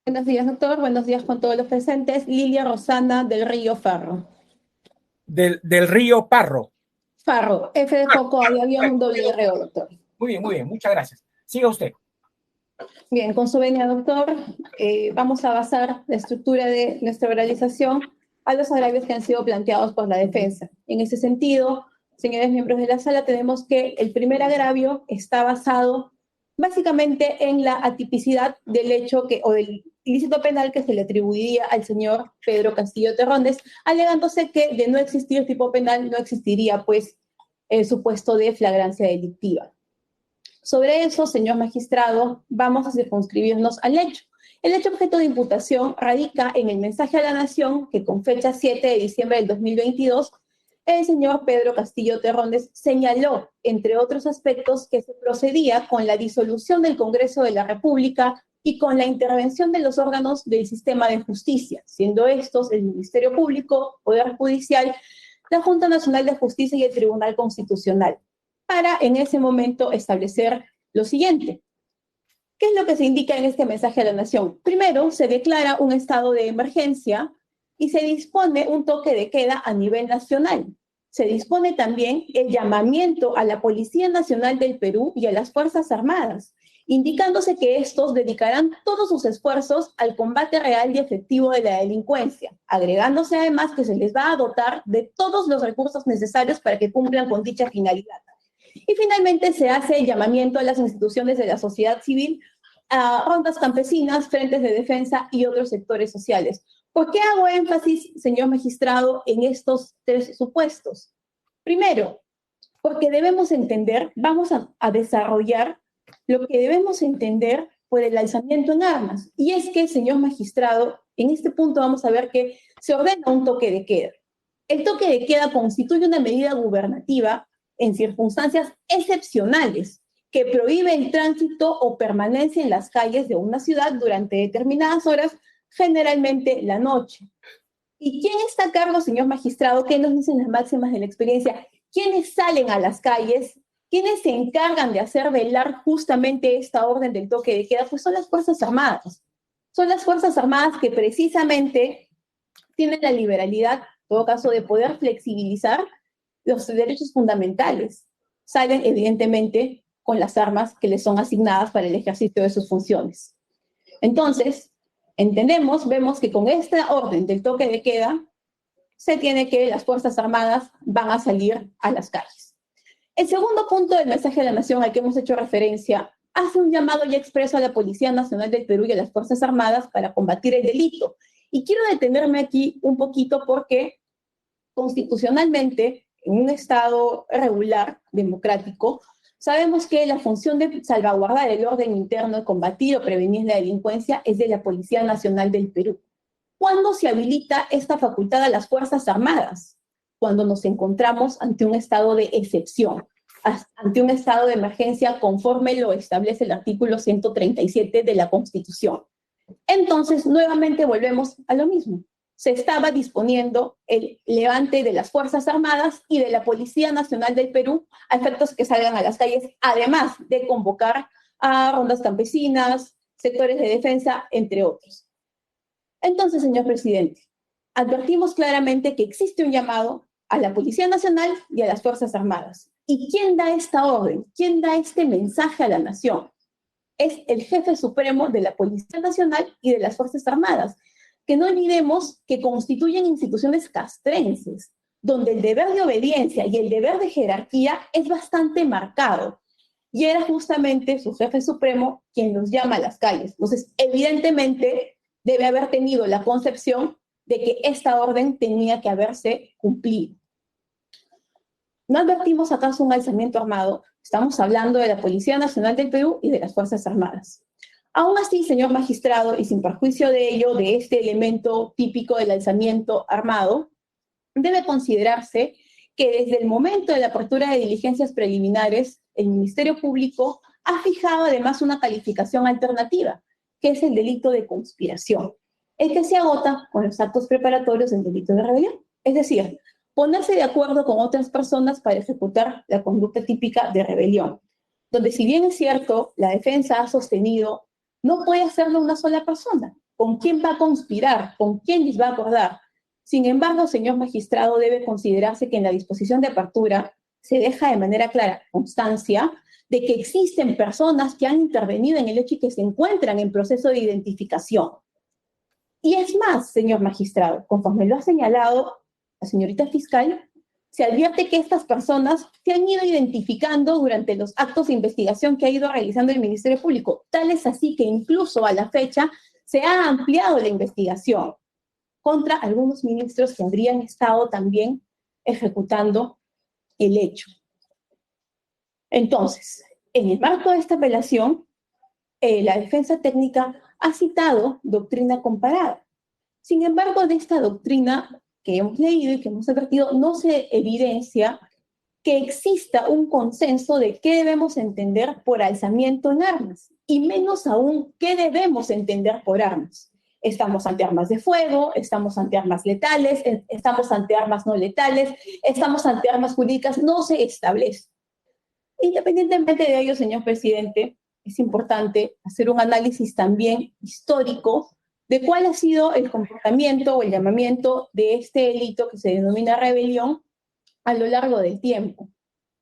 Buenos días, doctor. Buenos días con todos los presentes. Lilia Rosana del Río Farro. Del Río Parro. Farro, F de foco, ahí había un doble R, doctor. Muy bien, muchas gracias. Siga usted. Bien, con su venia, doctor, vamos a basar la estructura de nuestra oralización a los agravios que han sido planteados por la defensa. En ese sentido, señores miembros de la sala, tenemos que el primer agravio está basado básicamente en la atipicidad del hecho o del ilícito penal que se le atribuiría al señor Pedro Castillo Terrones, alegándose que de no existir tipo penal no existiría, pues, el supuesto de flagrancia delictiva. Sobre eso, señor magistrado, vamos a circunscribirnos al hecho. El hecho objeto de imputación radica en el mensaje a la nación que con fecha 7 de diciembre del 2022, el señor Pedro Castillo Terrones señaló, entre otros aspectos, que se procedía con la disolución del Congreso de la República y con la intervención de los órganos del sistema de justicia, siendo estos el Ministerio Público, Poder Judicial, la Junta Nacional de Justicia y el Tribunal Constitucional, para en ese momento establecer lo siguiente. ¿Qué es lo que se indica en este mensaje a la nación? Primero, se declara un estado de emergencia y se dispone un toque de queda a nivel nacional. Se dispone también el llamamiento a la Policía Nacional del Perú y a las Fuerzas Armadas, indicándose que estos dedicarán todos sus esfuerzos al combate real y efectivo de la delincuencia, agregándose además que se les va a dotar de todos los recursos necesarios para que cumplan con dicha finalidad. Y finalmente se hace el llamamiento a las instituciones de la sociedad civil, a rondas campesinas, frentes de defensa y otros sectores sociales. ¿Por qué hago énfasis, señor magistrado, en estos tres supuestos? Primero, porque debemos entender, vamos a desarrollar lo que debemos entender por el alzamiento en armas. Y es que, señor magistrado, en este punto vamos a ver que se ordena un toque de queda. El toque de queda constituye una medida gubernativa en circunstancias excepcionales que prohíbe el tránsito o permanencia en las calles de una ciudad durante determinadas horas, generalmente la noche. ¿Y quién está a cargo, señor magistrado? ¿Qué nos dicen las máximas de la experiencia? ¿Quiénes salen a las calles? ¿Quiénes se encargan de hacer velar justamente esta orden del toque de queda? Pues son las Fuerzas Armadas. Son las Fuerzas Armadas que precisamente tienen la liberalidad, en todo caso, de poder flexibilizar los derechos fundamentales. Salen, evidentemente, con las armas que les son asignadas para el ejercicio de sus funciones. Entonces, entendemos, vemos que con esta orden del toque de queda, se tiene que las Fuerzas Armadas van a salir a las calles. El segundo punto del mensaje de la Nación al que hemos hecho referencia hace un llamado ya expreso a la Policía Nacional del Perú y a las Fuerzas Armadas para combatir el delito. Y quiero detenerme aquí un poquito porque constitucionalmente, en un Estado regular, democrático, sabemos que la función de salvaguardar el orden interno y combatir o prevenir la delincuencia es de la Policía Nacional del Perú. ¿Cuándo se habilita esta facultad a las Fuerzas Armadas? Cuando nos encontramos ante un estado de excepción, ante un estado de emergencia conforme lo establece el artículo 137 de la Constitución. Entonces, nuevamente volvemos a lo mismo. Se estaba disponiendo el levante de las Fuerzas Armadas y de la Policía Nacional del Perú a efectos que salgan a las calles, además de convocar a rondas campesinas, sectores de defensa, entre otros. Entonces, señor presidente, advertimos claramente que existe un llamado a la Policía Nacional y a las Fuerzas Armadas. ¿Y quién da esta orden? ¿Quién da este mensaje a la nación? Es el jefe supremo de la Policía Nacional y de las Fuerzas Armadas, que no olvidemos que constituyen instituciones castrenses, donde el deber de obediencia y el deber de jerarquía es bastante marcado. Y era justamente su jefe supremo quien los llama a las calles. Entonces, evidentemente, debe haber tenido la concepción de que esta orden tenía que haberse cumplido. ¿No advertimos acaso un alzamiento armado? Estamos hablando de la Policía Nacional del Perú y de las Fuerzas Armadas. Aún así, señor magistrado, y sin perjuicio de ello, de este elemento típico del alzamiento armado, debe considerarse que desde el momento de la apertura de diligencias preliminares, el Ministerio Público ha fijado además una calificación alternativa, que es el delito de conspiración, el que se agota con los actos preparatorios del delito de rebelión. Es decir, ponerse de acuerdo con otras personas para ejecutar la conducta típica de rebelión, donde si bien es cierto, la defensa ha sostenido, no puede hacerlo una sola persona. ¿Con quién va a conspirar? ¿Con quién les va a acordar? Sin embargo, señor magistrado, debe considerarse que en la disposición de apertura se deja de manera clara constancia de que existen personas que han intervenido en el hecho y que se encuentran en proceso de identificación. Y es más, señor magistrado, conforme lo ha señalado la señorita fiscal, se advierte que estas personas se han ido identificando durante los actos de investigación que ha ido realizando el Ministerio Público. Tal es así que incluso a la fecha se ha ampliado la investigación contra algunos ministros que habrían estado también ejecutando el hecho. Entonces, en el marco de esta apelación, la defensa técnica ha citado doctrina comparada. Sin embargo, de esta doctrina que hemos leído y que hemos advertido, no se evidencia que exista un consenso de qué debemos entender por alzamiento en armas, y menos aún qué debemos entender por armas. Estamos ante armas de fuego, estamos ante armas letales, estamos ante armas no letales, estamos ante armas jurídicas, no se establece. Independientemente de ello, señor presidente, es importante hacer un análisis también histórico de cuál ha sido el comportamiento o el llamamiento de este delito que se denomina rebelión a lo largo del tiempo.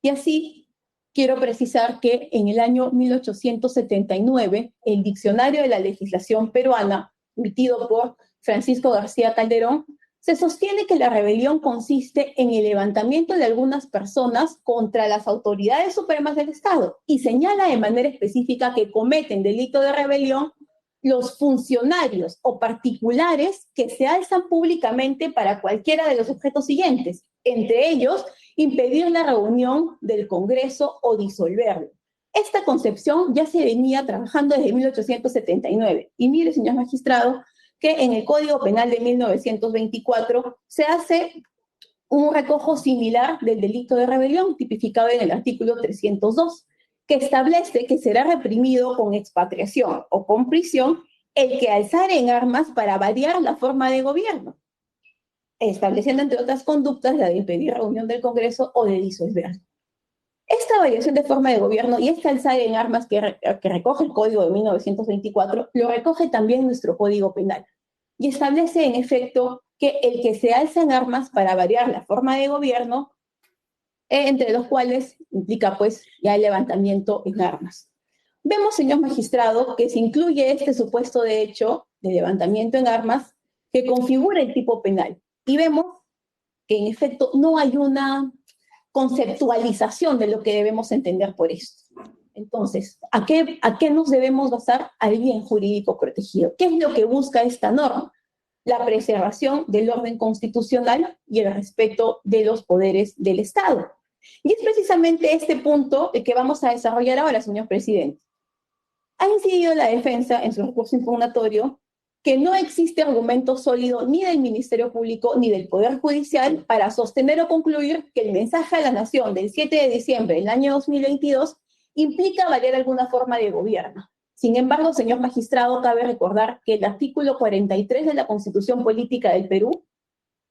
Y así quiero precisar que en el año 1879, el Diccionario de la Legislación Peruana, emitido por Francisco García Calderón, se sostiene que la rebelión consiste en el levantamiento de algunas personas contra las autoridades supremas del Estado y señala de manera específica que cometen delito de rebelión los funcionarios o particulares que se alzan públicamente para cualquiera de los objetos siguientes, entre ellos, impedir la reunión del Congreso o disolverlo. Esta concepción ya se venía trabajando desde 1879. Y mire, señor magistrado, que en el Código Penal de 1924 se hace un recojo similar del delito de rebelión tipificado en el artículo 302, que establece que será reprimido con expatriación o con prisión el que alzare en armas para variar la forma de gobierno, estableciendo entre otras conductas la de impedir reunión del Congreso o de disolver. Esta variación de forma de gobierno y este alzar en armas que recoge el Código de 1924, lo recoge también nuestro Código Penal y establece en efecto que el que se alza en armas para variar la forma de gobierno, entre los cuales implica pues ya el levantamiento en armas. Vemos, señor magistrado, que se incluye este supuesto de hecho de levantamiento en armas que configura el tipo penal y vemos que en efecto no hay una conceptualización de lo que debemos entender por esto. Entonces, ¿a qué nos debemos basar? Al bien jurídico protegido. ¿Qué es lo que busca esta norma? La preservación del orden constitucional y el respeto de los poderes del Estado. Y es precisamente este punto el que vamos a desarrollar ahora, señor presidente. Ha incidido la defensa en su recurso impugnatorio que no existe argumento sólido ni del Ministerio Público ni del Poder Judicial para sostener o concluir que el mensaje a la Nación del 7 de diciembre del año 2022 implica variar alguna forma de gobierno. Sin embargo, señor magistrado, cabe recordar que el artículo 43 de la Constitución Política del Perú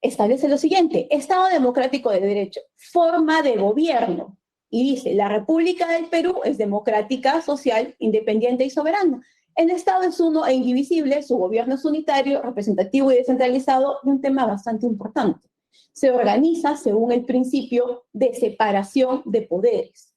establece lo siguiente: Estado democrático de derecho, forma de gobierno. Y dice, la República del Perú es democrática, social, independiente y soberana. El Estado es uno e indivisible, su gobierno es unitario, representativo y descentralizado, y un tema bastante importante. Se organiza según el principio de separación de poderes.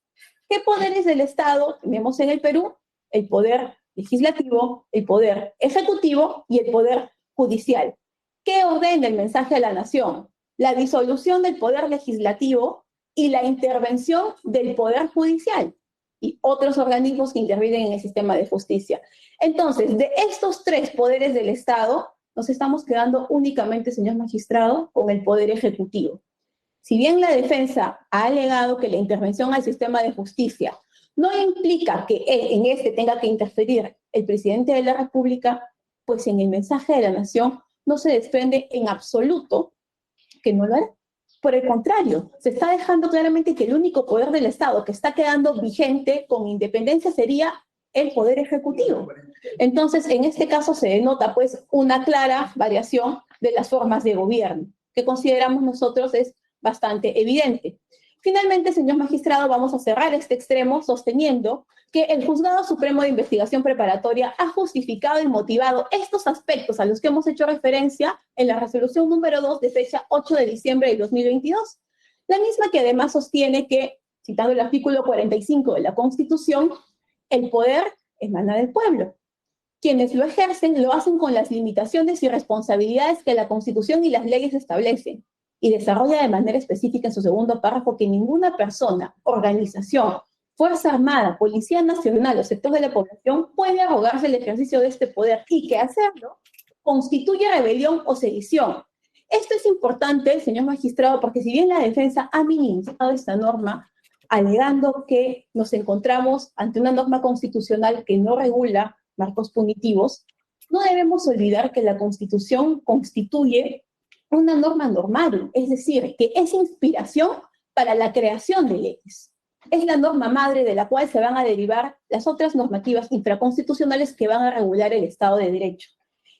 ¿Qué poderes del Estado tenemos en el Perú? El poder legislativo, el poder ejecutivo y el poder judicial. ¿Qué ordena el mensaje a la Nación? La disolución del poder legislativo y la intervención del poder judicial y otros organismos que intervienen en el sistema de justicia. Entonces, de estos tres poderes del Estado, nos estamos quedando únicamente, señor magistrado, con el poder ejecutivo. Si bien la defensa ha alegado que la intervención al sistema de justicia no implica que en este tenga que interferir el presidente de la República, pues en el mensaje de la Nación no se desprende en absoluto que no lo hará. Por el contrario, se está dejando claramente que el único poder del Estado que está quedando vigente con independencia sería el poder ejecutivo. Entonces, en este caso se denota pues una clara variación de las formas de gobierno, que consideramos nosotros es bastante evidente. Finalmente, señor magistrado, vamos a cerrar este extremo sosteniendo que el Juzgado Supremo de Investigación Preparatoria ha justificado y motivado estos aspectos a los que hemos hecho referencia en la resolución número 2 de fecha 8 de diciembre de 2022. La misma que además sostiene que, citando el artículo 45 de la Constitución, el poder emana del pueblo. Quienes lo ejercen lo hacen con las limitaciones y responsabilidades que la Constitución y las leyes establecen, y desarrolla de manera específica en su segundo párrafo que ninguna persona, organización, Fuerza Armada, Policía Nacional o sector de la población puede arrogarse el ejercicio de este poder y que hacerlo constituye rebelión o sedición. Esto es importante, señor magistrado, porque si bien la defensa ha minimizado esta norma, alegando que nos encontramos ante una norma constitucional que no regula marcos punitivos, no debemos olvidar que la Constitución constituye una norma normal, es decir, que es inspiración para la creación de leyes. Es la norma madre de la cual se van a derivar las otras normativas infraconstitucionales que van a regular el Estado de Derecho.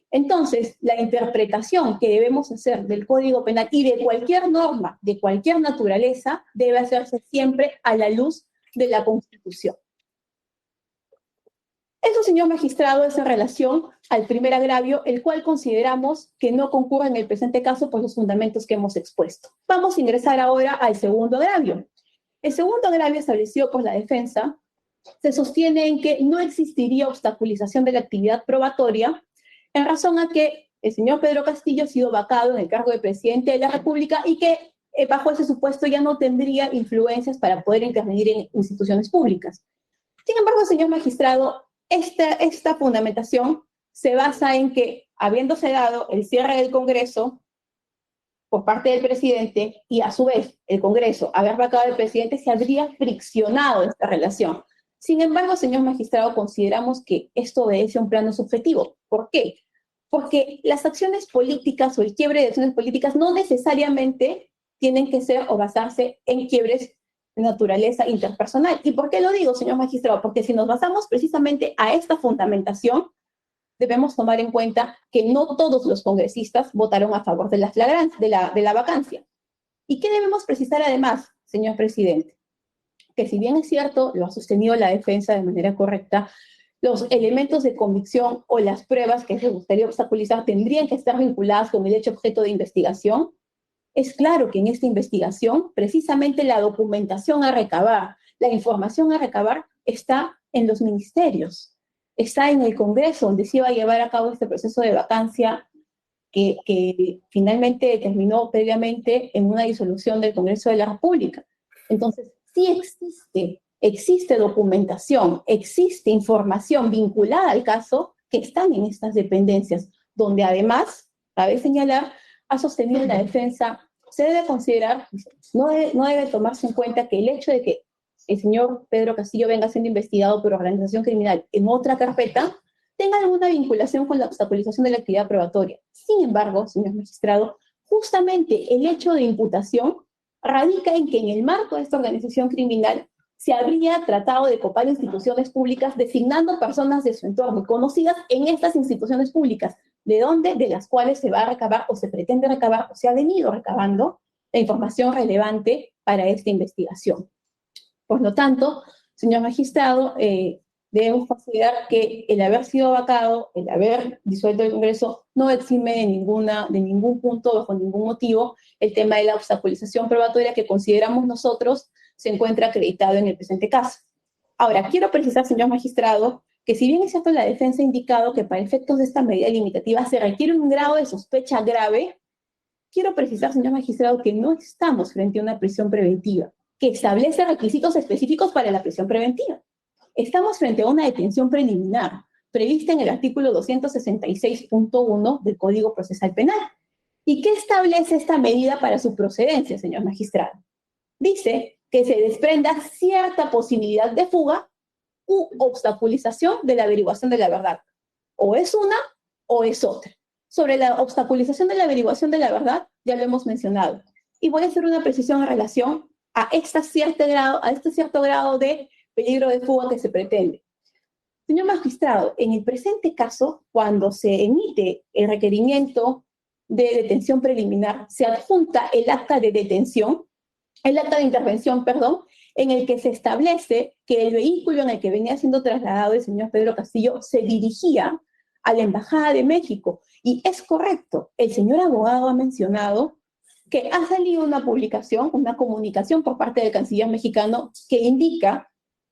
Entonces, la interpretación que debemos hacer del Código Penal y de cualquier norma, de cualquier naturaleza, debe hacerse siempre a la luz de la Constitución. Eso, señor magistrado, es en relación al primer agravio, el cual consideramos que no concurre en el presente caso por los fundamentos que hemos expuesto. Vamos a ingresar ahora al segundo agravio. El segundo agravio establecido por la defensa se sostiene en que no existiría obstaculización de la actividad probatoria en razón a que el señor Pedro Castillo ha sido vacado en el cargo de presidente de la República y que bajo ese supuesto ya no tendría influencias para poder intervenir en instituciones públicas. Sin embargo, señor magistrado, esta fundamentación se basa en que, habiéndose dado el cierre del Congreso por parte del presidente y a su vez el Congreso haber vacado al presidente, se habría friccionado esta relación. Sin embargo, señor magistrado, consideramos que esto obedece a un plano subjetivo. ¿Por qué? Porque las acciones políticas o el quiebre de acciones políticas no necesariamente tienen que ser o basarse en quiebres de naturaleza interpersonal. ¿Y por qué lo digo, señor magistrado? Porque si nos basamos precisamente a esta fundamentación, debemos tomar en cuenta que no todos los congresistas votaron a favor de la vacancia. ¿Y qué debemos precisar además, señor presidente? Que si bien es cierto, lo ha sostenido la defensa de manera correcta, los elementos de convicción o las pruebas que se gustaría obstaculizar tendrían que estar vinculadas con el hecho objeto de investigación. Es claro que en esta investigación, precisamente la documentación a recabar, la información a recabar está en los ministerios, está en el Congreso, donde se iba a llevar a cabo este proceso de vacancia que finalmente terminó previamente en una disolución del Congreso de la República. Entonces, sí existe documentación, existe información vinculada al caso que están en estas dependencias, donde además, cabe señalar, ha sostenido la defensa, se debe considerar, no debe tomarse en cuenta que el hecho de que el señor Pedro Castillo venga siendo investigado por organización criminal en otra carpeta, tenga alguna vinculación con la obstaculización de la actividad probatoria. Sin embargo, señor magistrado, justamente el hecho de imputación radica en que en el marco de esta organización criminal se habría tratado de copar instituciones públicas designando personas de su entorno conocidas en estas instituciones públicas, de donde, de las cuales se va a recabar o se pretende recabar o se ha venido recabando la información relevante para esta investigación. Por lo tanto, señor magistrado, debemos considerar que el haber sido vacado, el haber disuelto el Congreso, no exime de ningún punto, bajo ningún motivo, el tema de la obstaculización probatoria que consideramos nosotros se encuentra acreditado en el presente caso. Ahora, quiero precisar, señor magistrado, que si bien es cierto la defensa ha indicado que para efectos de esta medida limitativa se requiere un grado de sospecha grave, quiero precisar, señor magistrado, que no estamos frente a una prisión preventiva, que establece requisitos específicos para la prisión preventiva. Estamos frente a una detención preliminar, prevista en el artículo 266.1 del Código Procesal Penal. ¿Y qué establece esta medida para su procedencia, señor magistrado? Dice que se desprenda cierta posibilidad de fuga u obstaculización de la averiguación de la verdad. O es una o es otra. Sobre la obstaculización de la averiguación de la verdad, ya lo hemos mencionado. Y voy a hacer una precisión en relación a este cierto grado de peligro de fuga que se pretende. Señor magistrado, en el presente caso, cuando se emite el requerimiento de detención preliminar, se adjunta el acta de intervención, en el que se establece que el vehículo en el que venía siendo trasladado el señor Pedro Castillo se dirigía a la Embajada de México. Y es correcto, el señor abogado ha mencionado que ha salido una publicación, una comunicación por parte del canciller mexicano que indica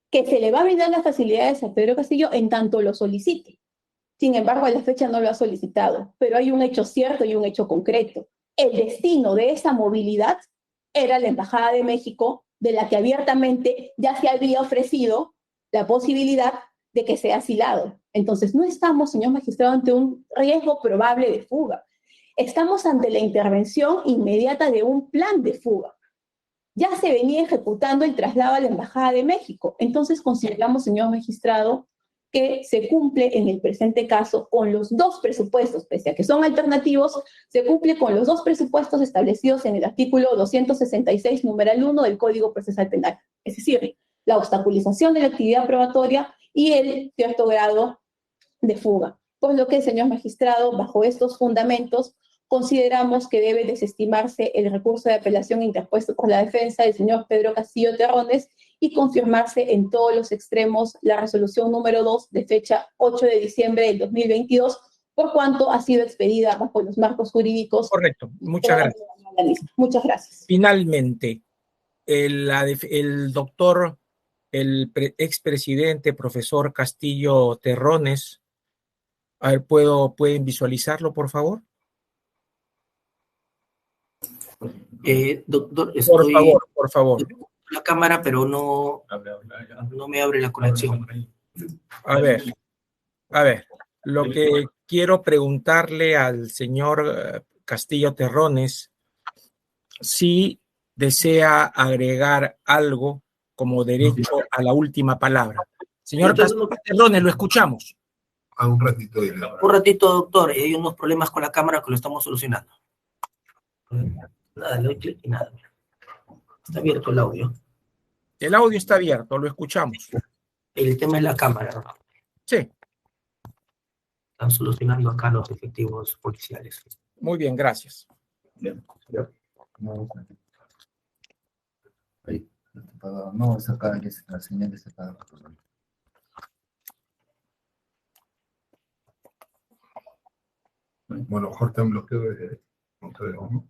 que se le va a brindar las facilidades a Pedro Castillo en tanto lo solicite. Sin embargo, a la fecha no lo ha solicitado, pero hay un hecho cierto y un hecho concreto. El destino de esa movilidad era la Embajada de México, de la que abiertamente ya se había ofrecido la posibilidad de que sea asilado. Entonces, no estamos, señor magistrado, ante un riesgo probable de fuga. Estamos ante la intervención inmediata de un plan de fuga. Ya se venía ejecutando el traslado a la Embajada de México. Entonces, consideramos, señor magistrado, que se cumple en el presente caso con los dos presupuestos, pese a que son alternativos, se cumple con los dos presupuestos establecidos en el artículo 266, numeral 1 del Código Procesal Penal. Es decir, la obstaculización de la actividad probatoria y el cierto grado de fuga. Por lo que, señor magistrado, bajo estos fundamentos, consideramos que debe desestimarse el recurso de apelación interpuesto por la defensa del señor Pedro Castillo Terrones y confirmarse en todos los extremos la resolución número 2 de fecha 8 de diciembre del 2022, por cuanto ha sido expedida bajo los marcos jurídicos. Correcto, muchas gracias. Muchas gracias. Finalmente, el doctor, el expresidente profesor Castillo Terrones, a ver, ¿pueden visualizarlo, por favor? Doctor, estoy Por favor. la cámara, pero no me abre la conexión. A ver, lo que quiero preguntarle al señor Castillo Terrones, si desea agregar algo como derecho a la última palabra. Señor Castillo Terrones, lo escuchamos. Un ratito. Un ratito, doctor. Hay unos problemas con la cámara que lo estamos solucionando. Nada, le doy clic y nada. Está abierto el audio. El audio está abierto, lo escuchamos. El tema es la cámara, ¿no? Sí, Están solucionando acá los efectivos policiales. muy bien, gracias. Bien. Ahí, está apagado. No, es acá, que la señal está apagada. Bueno, mejor te han bloqueado de no te veo, ¿no?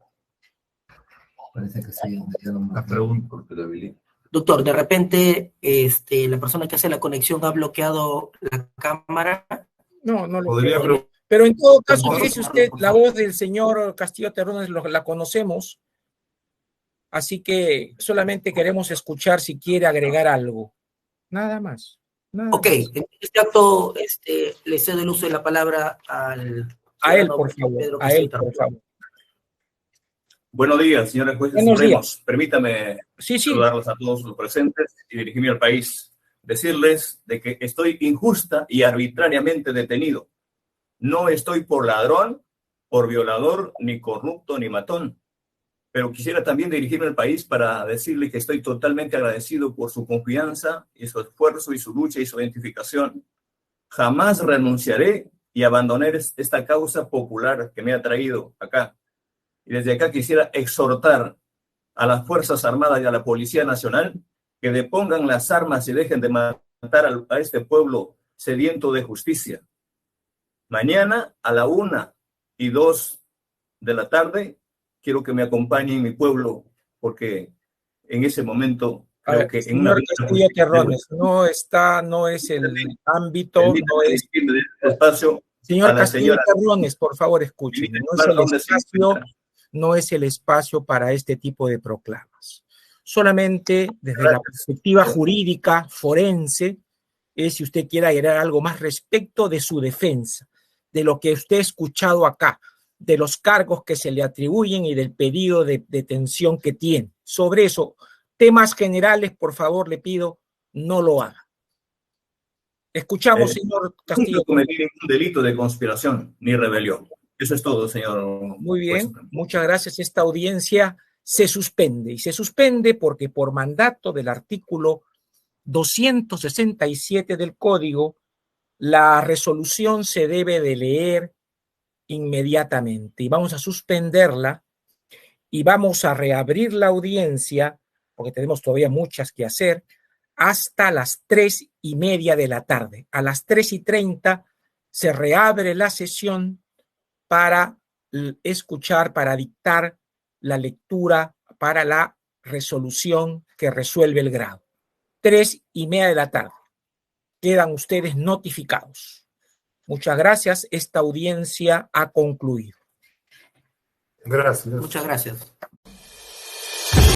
Parece que sí, ya lo La pregunta. porque lo habilito. Doctor, de repente, la persona que hace la conexión ha bloqueado la cámara. No, no lo Podría creo. preguntar. Pero en todo caso, Por fíjese favor, usted, por la favor. voz del señor Castillo Terrones la conocemos, así que solamente queremos escuchar si quiere agregar algo. Nada más. Nada Ok, más. en este acto le cedo el uso de la palabra al A él, ciudadano por favor. Pedro A Castillo él, por Terrones. favor. Buenos días, señores jueces Buenos supremos. Permítame Sí, sí. saludarlos a todos los presentes y dirigirme al país. Decirles de que estoy injusta y arbitrariamente detenido. No estoy por ladrón, por violador, ni corrupto, ni matón. Pero quisiera también dirigirme al país para decirle que estoy totalmente agradecido por su confianza y su esfuerzo y su lucha y su identificación. Jamás renunciaré y abandonaré esta causa popular que me ha traído acá. Y desde acá quisiera exhortar a las Fuerzas Armadas y a la Policía Nacional que depongan las armas y dejen de matar a este pueblo sediento de justicia. Mañana a la 1 y 2 de la tarde quiero que me acompañen mi pueblo, porque en ese momento A creo ver, que en una señor Castillo Terrones, no es el ámbito, no permítanme es... dirigirme de este espacio a Señor la Castillo señora. Terrones, por favor, escúcheme. No es el espacio para este tipo de proclamas. Solamente desde la perspectiva jurídica, forense, es si usted quiere agregar algo más respecto de su defensa, de lo que usted ha escuchado acá, de los cargos que se le atribuyen y del pedido de detención que tiene. Sobre eso, temas generales, por favor, le pido, no lo haga. Escuchamos, señor Castillo. Nunca cometí ningún delito de conspiración ni rebelión. Eso es todo, señor. Muy bien, muchas gracias. Esta audiencia se suspende, y se suspende porque por mandato del artículo 267 del Código, la resolución se debe de leer inmediatamente. Y vamos a suspenderla y vamos a reabrir la audiencia, porque tenemos todavía muchas que hacer, hasta las 3:30 de la tarde. A las 3:30 se reabre la sesión para escuchar, para dictar la lectura para la resolución que resuelve el grado. 3:30 de la tarde. Quedan ustedes notificados. Muchas gracias. Esta audiencia ha concluido. Gracias. Muchas gracias.